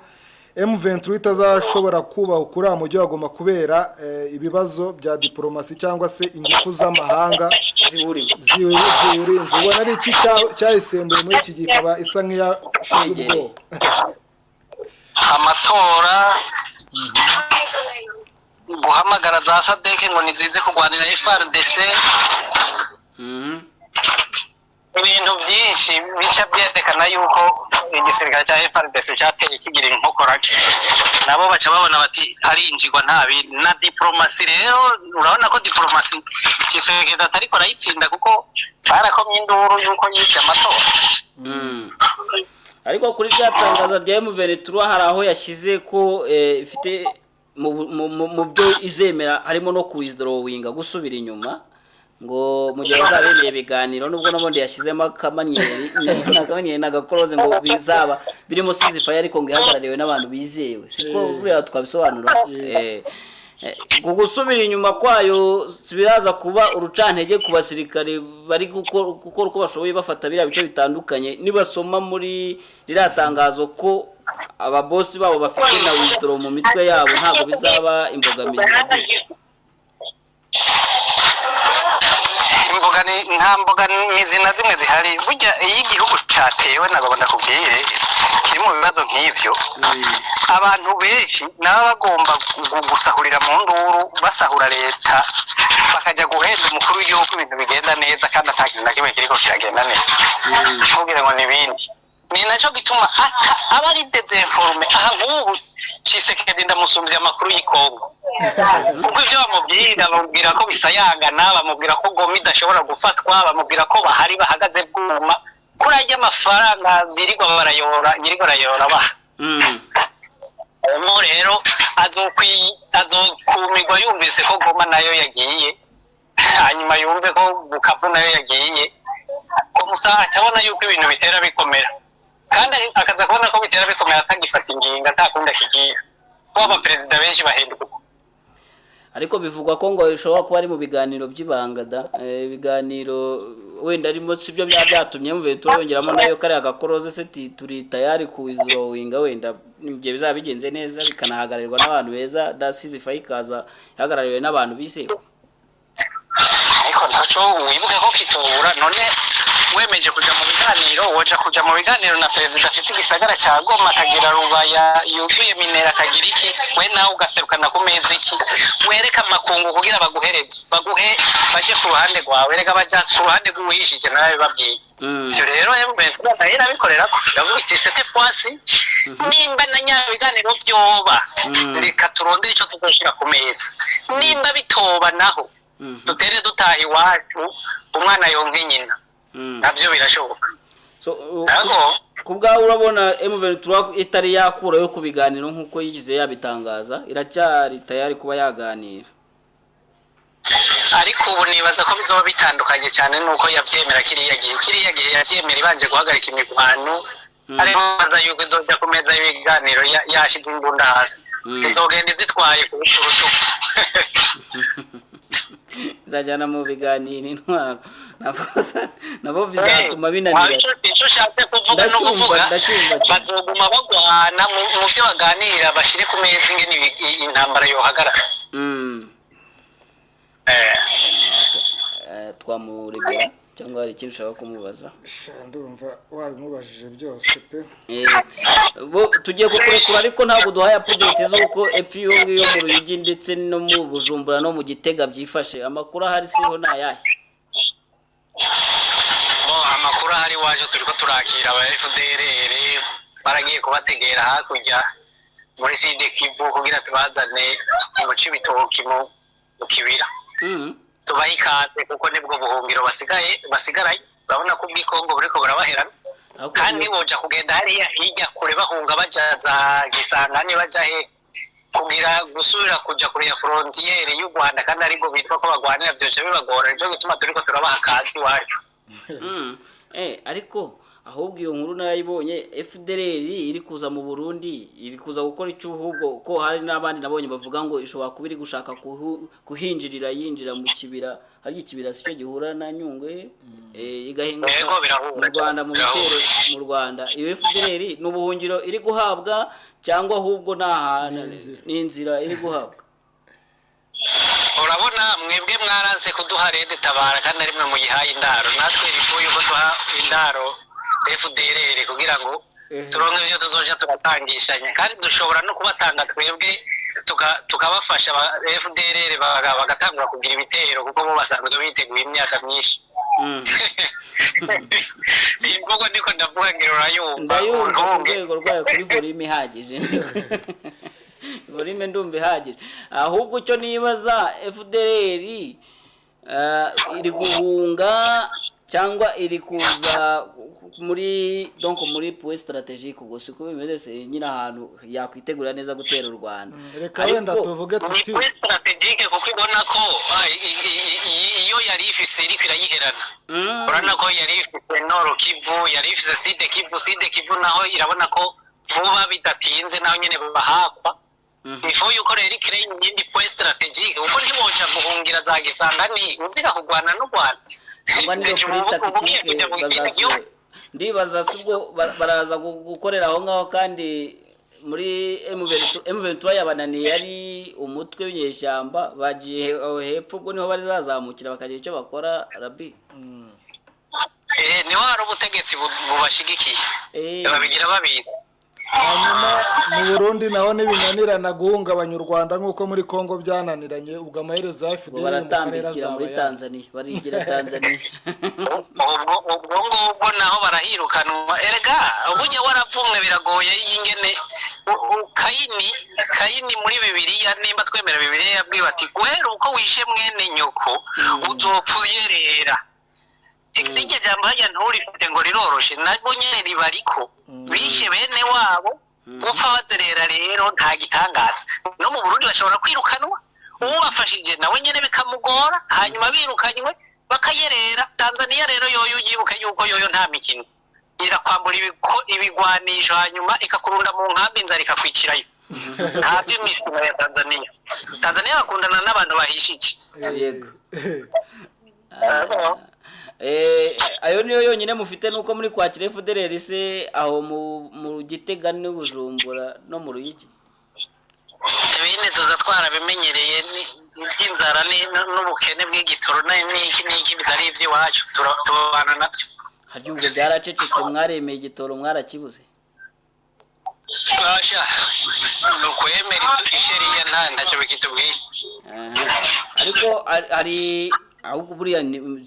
S5: M23 itazashobora kubaho kuri amujyi wa Goma kubera ibibazo bya diplomasi cyangwa se ingufu z'amahanga ziwurinze ubona ari iki cyayisembuye muri iki gikaba isa nk'iya shizubwo
S4: amatora guhamagara za sadeke ngo nizize kurwanira FARDC ibintu byinshi bica byerekana yuko igisirikare cya FARDC cyateye kigira inkokora nabo baca babona bati arinjirwa ntabi na diplomasi rero urabona ko diplomasi kisegeda atari ko rayitsinda kuko barakomye induru yuko yibye amatora
S3: ariko kuri byatangaza rya M23 hari aho yashyize ko ifite mu byo izemera harimo no withdrawinga gusubira inyuma ngo mu gihe bazabemeye ibiganiro nubwo n'ubundi yashyizemo akamanyeri n'agakoroze ngo bizaba birimo ceasefire ariko ngo ihagarariwe n'abantu bizewe siko buriya twabisobanura gusubira inyuma kwayo biraza kuba urucantege ku basirikare bari gukora uko bashoboye bafata biriya bice bitandukanye nibasoma muri riratangazo ko ababosi babo bafite na withdraw mu mitwe yabo ntabwo bizaba imbogamizi
S4: nta mbogamizi na zimwe zihari burya iyo igihugu cyatewe nagomba kubwire kiri mu bibazo nk'ivyo abantu benshi nabo bagomba gusahurira mu nduru basahura leta bakajya guhenda umukuru w'igihugu ibintu bigenda neza kandi atakintu na kimwe kiriko kiragenda neza ntubwire ngo n'ibindi ni nacyo gituma aba ari dezinforme aha nk'ubu Tshisekedi ndamusumbya amakuru y'Ikongo kuko ivyo bamubwira ko bisayangana bamubwira ko Goma idashobora gufatwa bamubwira ko bahari bahagaze bwuma kurajya amafaranga birirwa barayora baha rero azokumirwa yumvise ko Goma nayo yagiye hanyuma yumve ko Bukavu nayo yagiye ko musaha cyabona yuko ibintu bitera bikomera kandi akaza kubona ko bitera bikomera atagifata ingingo atakundi akigira ko abaperezida benshi bahinduka
S3: ariko bivugwa ko ngo ishobora kuba ari mu biganiro by'ibanga ibiganiro wenda arimo sibyo byatumye mvuye turongeramo nayo kare agakoroze se turi tayari ku withdrawinga wenda nibyo bizaba bigenze neza bikanahagararirwa n'abantu beza dasize fayikaza yahagarariwe n'abantu biseho
S4: ariko ntaco wibuke ko kitubura none wemeje kuja mu biganiro woja kuja mu biganiro na perezida afise igisagara ca Goma akagira rubaya yuzuye minera akagira iki we nawe ugaserukana ku meza iki wereka amakungu kugira baguhe baje ku ruhande rwawe rega baja ku ruhande rw'uwishije nawe babwiye ivyo rero nayo abikorera ko yavuga iti sete fwasi nimba na nyabiganiro vyoba reka turondere ico tuzoshira ku meza nimba bitoba naho dutere dutaha iwacu umwana yonke nyina navyo birashoboka
S3: kubwa urabona M23 itari yakura yo kubiganiro nkuko yigize yabitangaza iracyari tayari kuba yaganira
S4: ariko ubu nibaza ko bizoba bitandukanye cyane nuko yavyemera kiriya gihe yavyemera ibanje guhagarika imigwano ariko baza yuko izoja ku meza y'ibiganiro yashize imbunda hasi izogenda zitwaye ku rutugu
S3: zajana mu biganiro intwaro nabo bizatuma binanira
S4: icyo ushatse kuvuga no kuvuga bazoguma bagwana mu byo baganira bashire ku meza ingene intambara yohagarara
S3: twamuregera cyangwa hari ikintu ushaka kumubaza?
S5: ndumva wabimubajije byose pe.
S3: Tugiye kukurekura ariko ntabwo duhaye update z'uko epfo yo mu Ruyigi ndetse no mu Bujumbura no mu Gitega byifashe. Amakuru ahari siho nayahe?
S4: Amakuru ahari waje turiko turakira aba FDLR baragiye kubategera hakurya muri Side Kivu kugira tubazane mu Cibitoki mu kibira. Tubaye ikaze kuko nibwo buhungiro basigaraye. Urabona ko bw'ikongo buriko burabaherana kandi boja kugenda hariya hirya kure bahunga baja za Gisangani baja he kugira gusubira kuja kuri ya frontiere y'u Rwanda kandi ariko bitwa ko bagwanira byoce bibagora ibyo gituma turiko turabaha kazi wacu.
S3: Ariko ahubwo iyo nkuru narayibonye FDLR iri kuza mu Burundi iri kuza gukora icyuhubwo ko hari n'abandi nabonye bavuga ngo ishobora kuba iri gushaka kuhinjirira yinjira mu kibira hari ikibira sicyo gihura na Nyungwe igahinga mu Rwanda mu bitero mu Rwanda. Iyo FDLR n'ubuhungiro iri guhabwa cyangwa ahubwo n'inzira iri guhabwa?
S4: Urabona mwebwe mwaranze kuduha rede tabara kandi ari mwe muyihaye indaro natwe rifuye ko duha indaro FDLR kugira ngo turonke ibyo tuzoja turatangishanya kandi dushobora no kubatanga twebwe tukabafasha FDLR bagatangura kugira ibitero kuko bo basanzwe biteguye imyaka myinshi. Imvugo niko ndavuga ngiro urayumva
S3: urwego rwayo kuri volume ihagije. Volume ndumva ihagije. Ahubwo cyo nibaza FDLR iri guhunga cyangwa iri kuza muri point strategique ubwo siko bimeze se nyina ahantu yakwitegura neza gutera u Rwanda.
S5: Reka wenda tuvuge tuti
S4: point strategique kuko ibona ko iyo yari ifise iri kwirayiherana. Urana ko yari ifise Nord Kivu yari ifise Side Kivu naho irabona ko vuba bidatinze naho nyene bahakwa. Before yuko rero ikire yindi point strategique uko ntiboja guhungira za Gisangani uzira kugwana n'u Rwanda.
S3: Ndibaza sibwo baraza gukorera aho ngaho kandi muri M23 yabananiye yari umutwe w'inyeshyamba bagiye hepfo ubwo niho barizazamukira bakagira icyo bakora Rabi.
S4: Niho hari ubutegetsi bubashigikiye babigira babiri.
S5: Hanyuma mu Burundi naho n'ibinanirana guhungabanya u Rwanda nk'uko muri Kongo byananiranye ubwo amaherezo FDLR
S3: baratambikira muri Tanzania barigira Tanzania.
S4: Ubwo naho barahirukanwa erega ubuje waravumwe biragoye y'ingene Kayini muri Bibiliya nimba twemera Bibiliya yabwiwe ati guhera uko wishe mwene nyoko uzopfuyerera. Ikije jambo hajya nturifite ngo riroroshe nabo nyene ribariko bishe bene wabo gupfa bazerera rero nta gitangaza no mu Burundi bashobora kwirukanwa uwafashije nawe nyene bikamugora hanyuma birukanywe bakayerera. Tanzania rero yoyo yibuka yuko yoyo nta mikino irakwambura ibigwanisho hanyuma ikakurunda mu nkambi nzari ikakwicirayo. Nta by'imishino ya Tanzania bakundana n'abantu bahishije.
S3: Yego. Ayo niyo yonyine mufite nuko muri kwakira FDLR se aho mu Gitega n'Ubujumbura no mu Ruyigi?
S4: Ibindi tuza twarabimenyereye by'inzara n'ubukene bw'igitoro n'iki bitari iby'iwacu tubana nabyo.
S3: Harya ubwo byaracecetse mwaremeye igitoro mwarakibuze?
S4: Basha nukwemera isheriya ntacyo bikitubwiye.
S3: Ariko hari ahubwo buriya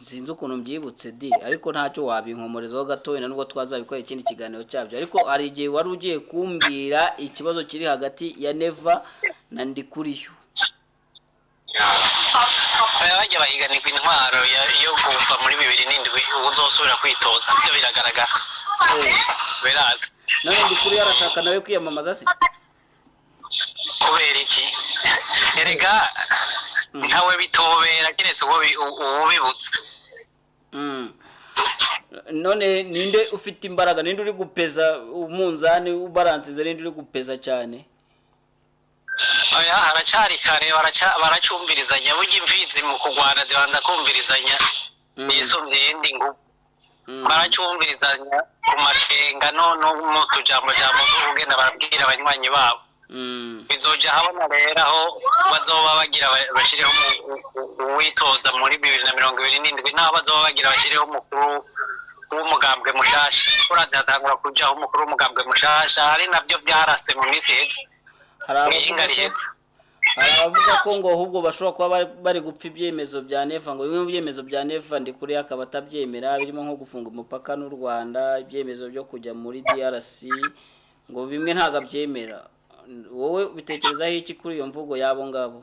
S3: sinzi ukuntu mbyibutse ariko ntacyo wabinkomorezaho gatoya nubwo twazabikora ikindi kiganiro cyabyo. Ariko hari igihe wari ugiye kumbwira ikibazo kiri hagati ya Neva na Ndikuriyo.
S4: Bajya bahiganirwa intwaro yo kuva muri 2007 uzosubira kwitoza byo biragaragara. Beraza
S3: none Ndikuriyo arashaka nawe kwiyamamaza se?
S4: Kubera iki? Erega ntawe bitobera kiretse ubibutse.
S3: None ninde ufite imbaraga ninde uri gupeza umunzani ubaransize ninde uri gupeza cyane?
S4: Oya haracari kare baracumbirizanya burya imfizi mu kugwana zibanza kumvirizanya yisumbye yindi ngo baracumbirizanya ku makenga no mu tujambo kugenda barabwira abanywanyi babo bizoja habona rero aho bazoba bagira bashireho uwitoza muri 2027 naho bazoba bagira bashireho umukuru w'umugambwe mushasha urazi hatangura kujaho umukuru w'umugambwe mushasha ari nabyo byarase mu minsi heze
S3: aravuga ko ngo ahubwo bashobora kuba bari gupfa ibyemezo bya Neva ngo bimwe mu byemezo bya Neva ndi kuri akaba atabyemera birimo nko gufunga umupaka n'u Rwanda ibyemezo byo kujya muri DRC ngo bimwe ntago abyemera wowe bitekerezaho iki kuri iyo mvugo yabo ngabo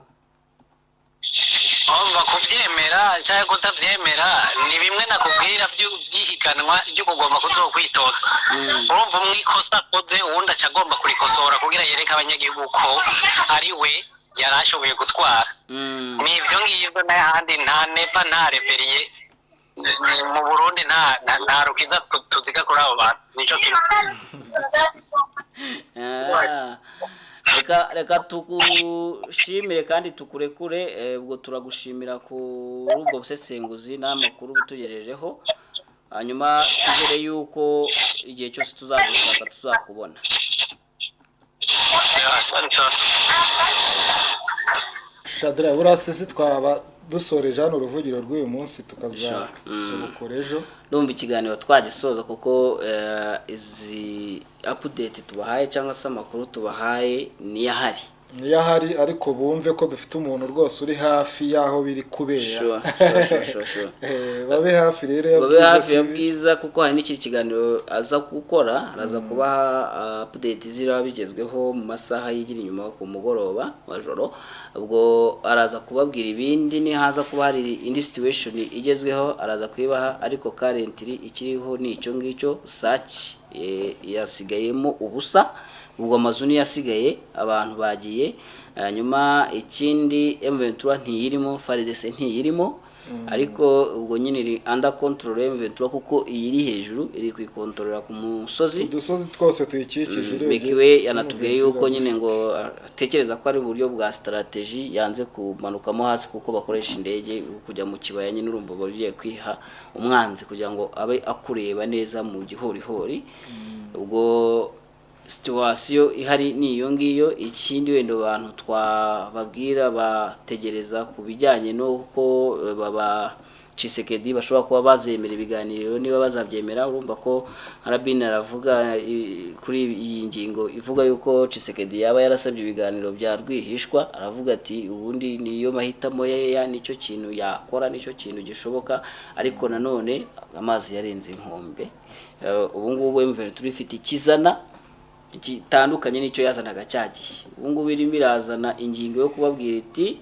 S4: Omba kuvyemera cyangwa kutavyemera ni bimwe nakubwira by'ihiganwa ryo kugomba kuzokwitoza urumva umwikosa koze uwundi acagomba kurikosora kugira yereka abanyagihugu ko ari we yarashoboye gutwara nivyo ngivyo n'ahandi nta Neva nta reveriye mu Burundi nta rukiza tuziga kuri abo bantu nico kintu
S3: reka tugushimire kandi tukurekure ubwo turagushimira kuri ubwo busesenguzi n'amakuru butugerejeho hanyuma tuzere yuko igihe cyose tuzagushaka tuzakubona
S5: Shadra burasese twaba dusoreje hano uruvugiro rw'uyu munsi tukazasubukura ejo
S3: ndumva ikiganiro twagisoza kuko izi update tubahaye cyangwa se amakuru tubahaye niyo ahari ariko bumve ko dufite umuntu rwose uri hafi yaho biri kubera babe hafi rero ya bwiza kuko hari n'iki kiganiro aza gukora araza kubaha update zira bigezweho mu masaha yigira inyuma ku mugoroba wa joro ubwo araza kubabwira ibindi ni haza kuba hari indi situation igezweho araza kwibaha ariko currently ikiriho ni icyo ngicyo search yasigayemo ubusa ubwo amazuni yasigaye abantu bagiye nyuma ikindi M23 ntiyirimo FARDC ntiyirimo ariko ubwo nyine iri under control M23 kuko iri hejuru iri kwikontorora ku musozi
S5: udusozi twose tuyikikije
S3: Bekiwe yanatubwiye yuko nyine ngo atekereza ko ari uburyo bwa strategy yanze kumanukamo hasi kuko bakoresha indege kujya mu kibaya nyine urumva bagiye kwiha umwanzi kugira ngo abe akureba neza mu gihorihori ubwo situation ihari ni iyo ngiyo ikindi wendo abantu twababwira bategereza kubijyanye nuko baba Chisekedi bashobora kuba bazemera ibiganiro niba bazabyemera urumva ko Arabine aravuga kuri iyi ngingo ivuga yuko Chisekedi yaba yarasabye ibiganiro bya rwihishwa aravuga ati ubundi niyo mahitamo ye nicyo kintu yakora nicyo kintu gishoboka ariko nanone amazi yarenze inkombe ubu ngubu M23 ifite ikizana gitandukanye nicyo yazanaga cyagiye ubu ngubu irimo irazana ingingo yo kubabwira iti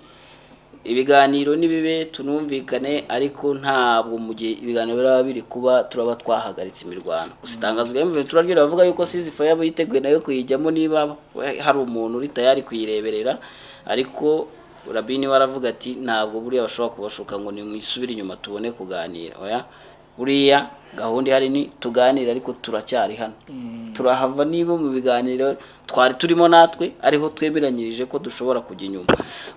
S3: ibiganiro nibibe tunumvikane ariko ntabwo mu gihe ibiganiro biraba biri kuba turaba twahagaritse imirwano usitangazwa M23 turabwira bavuga yuko sizifa yabo yiteguye nayo kuyijyamo niba hari umuntu uri tayari kuyireberera ariko Rabini waravuga ati ntabwo buriya bashobora kubashuka ngo ni mwisubire inyuma tubone kuganira oya buriya gahunda hari ni tuganira ariko turacyari hano turahava niba mu biganiro twari turimo natwe ariho twemeranyirije ko dushobora kujya inyuma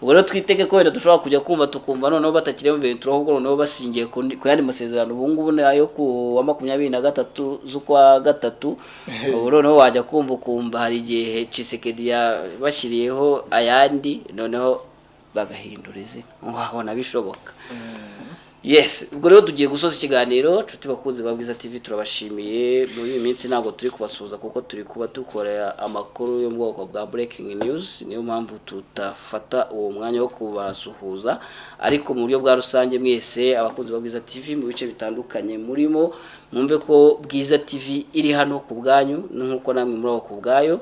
S3: ubwo rero twiteke ko wenda dushobora kujya kumva tukumva noneho batakire mu bintu ahubwo noneho basingiye ku yandi masezerano ubu ngubu nayo ku wa 23 z'ukwa gatatu ubu noneho wajya kumva hari igihe Chisekedi yabashiriyeho ayandi noneho bagahindura izina wabona bishoboka Yes, ubwo rero tugiye gusoza ikiganiro nshuti bakunzi ba Bwiza TV turabashimiye muri iyi minsi ntago turi kubasuhuza kuko turi kuba dukorera amakuru yo mu bwoko bwa breaking news niyo mpamvu tutafata uwo mwanya wo kubasuhuza ariko mu buryo bwa rusange mwese abakunzi ba Bwiza TV mu bice bitandukanye murimo mwumve ko Bwiza TV iri hano ku bwanyu nkuko namwe muri aho ku bwayo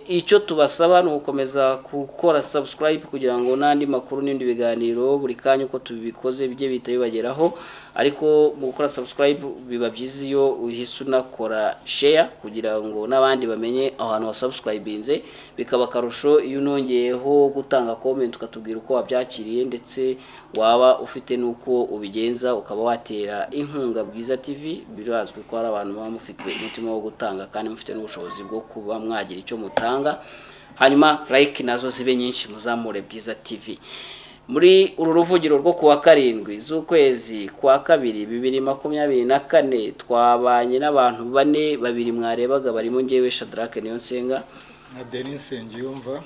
S3: icyo tubasaba ni ugukomeza gukora subscribe kugira ngo n'andi makuru n'indi biganiro buri kanya uko tubikoze bijye bita bibageraho ariko mu gukora subscribe biba byiza iyo uhise unakora share kugira ngo n'abandi bamenye ahantu wa subscribinze bikaba karusho iyo unongeyeho gutanga comment ukatubwira uko wabyakiriye ndetse waba ufite nuko ubigenza ukaba watera inkunga Bwiza TV birazwi ko ari abantu baba mufite umutima wo gutanga kandi mufite n'ubushobozi bwo kuba mwagira icyo mutanga hanyuma like nazo zibe nyinshi muzamure Bwiza TV muri uru ruvugiro rwo kuwa 7 z'ukwezi kwa 2 2024 twabanye n'abantu bane babiri mwarebaga barimo ngewe Shadrake Niyonsenga
S5: na Denis Nsengiyumva,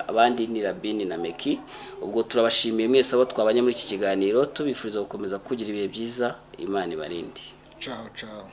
S3: abandi ni Rabini na Meki. Ubwo turabashimiye mwese abo twabanye muri iki kiganiro, tubifuriza gukomeza kugira ibihe byiza. Imana ibarinde.
S5: ciao ciao.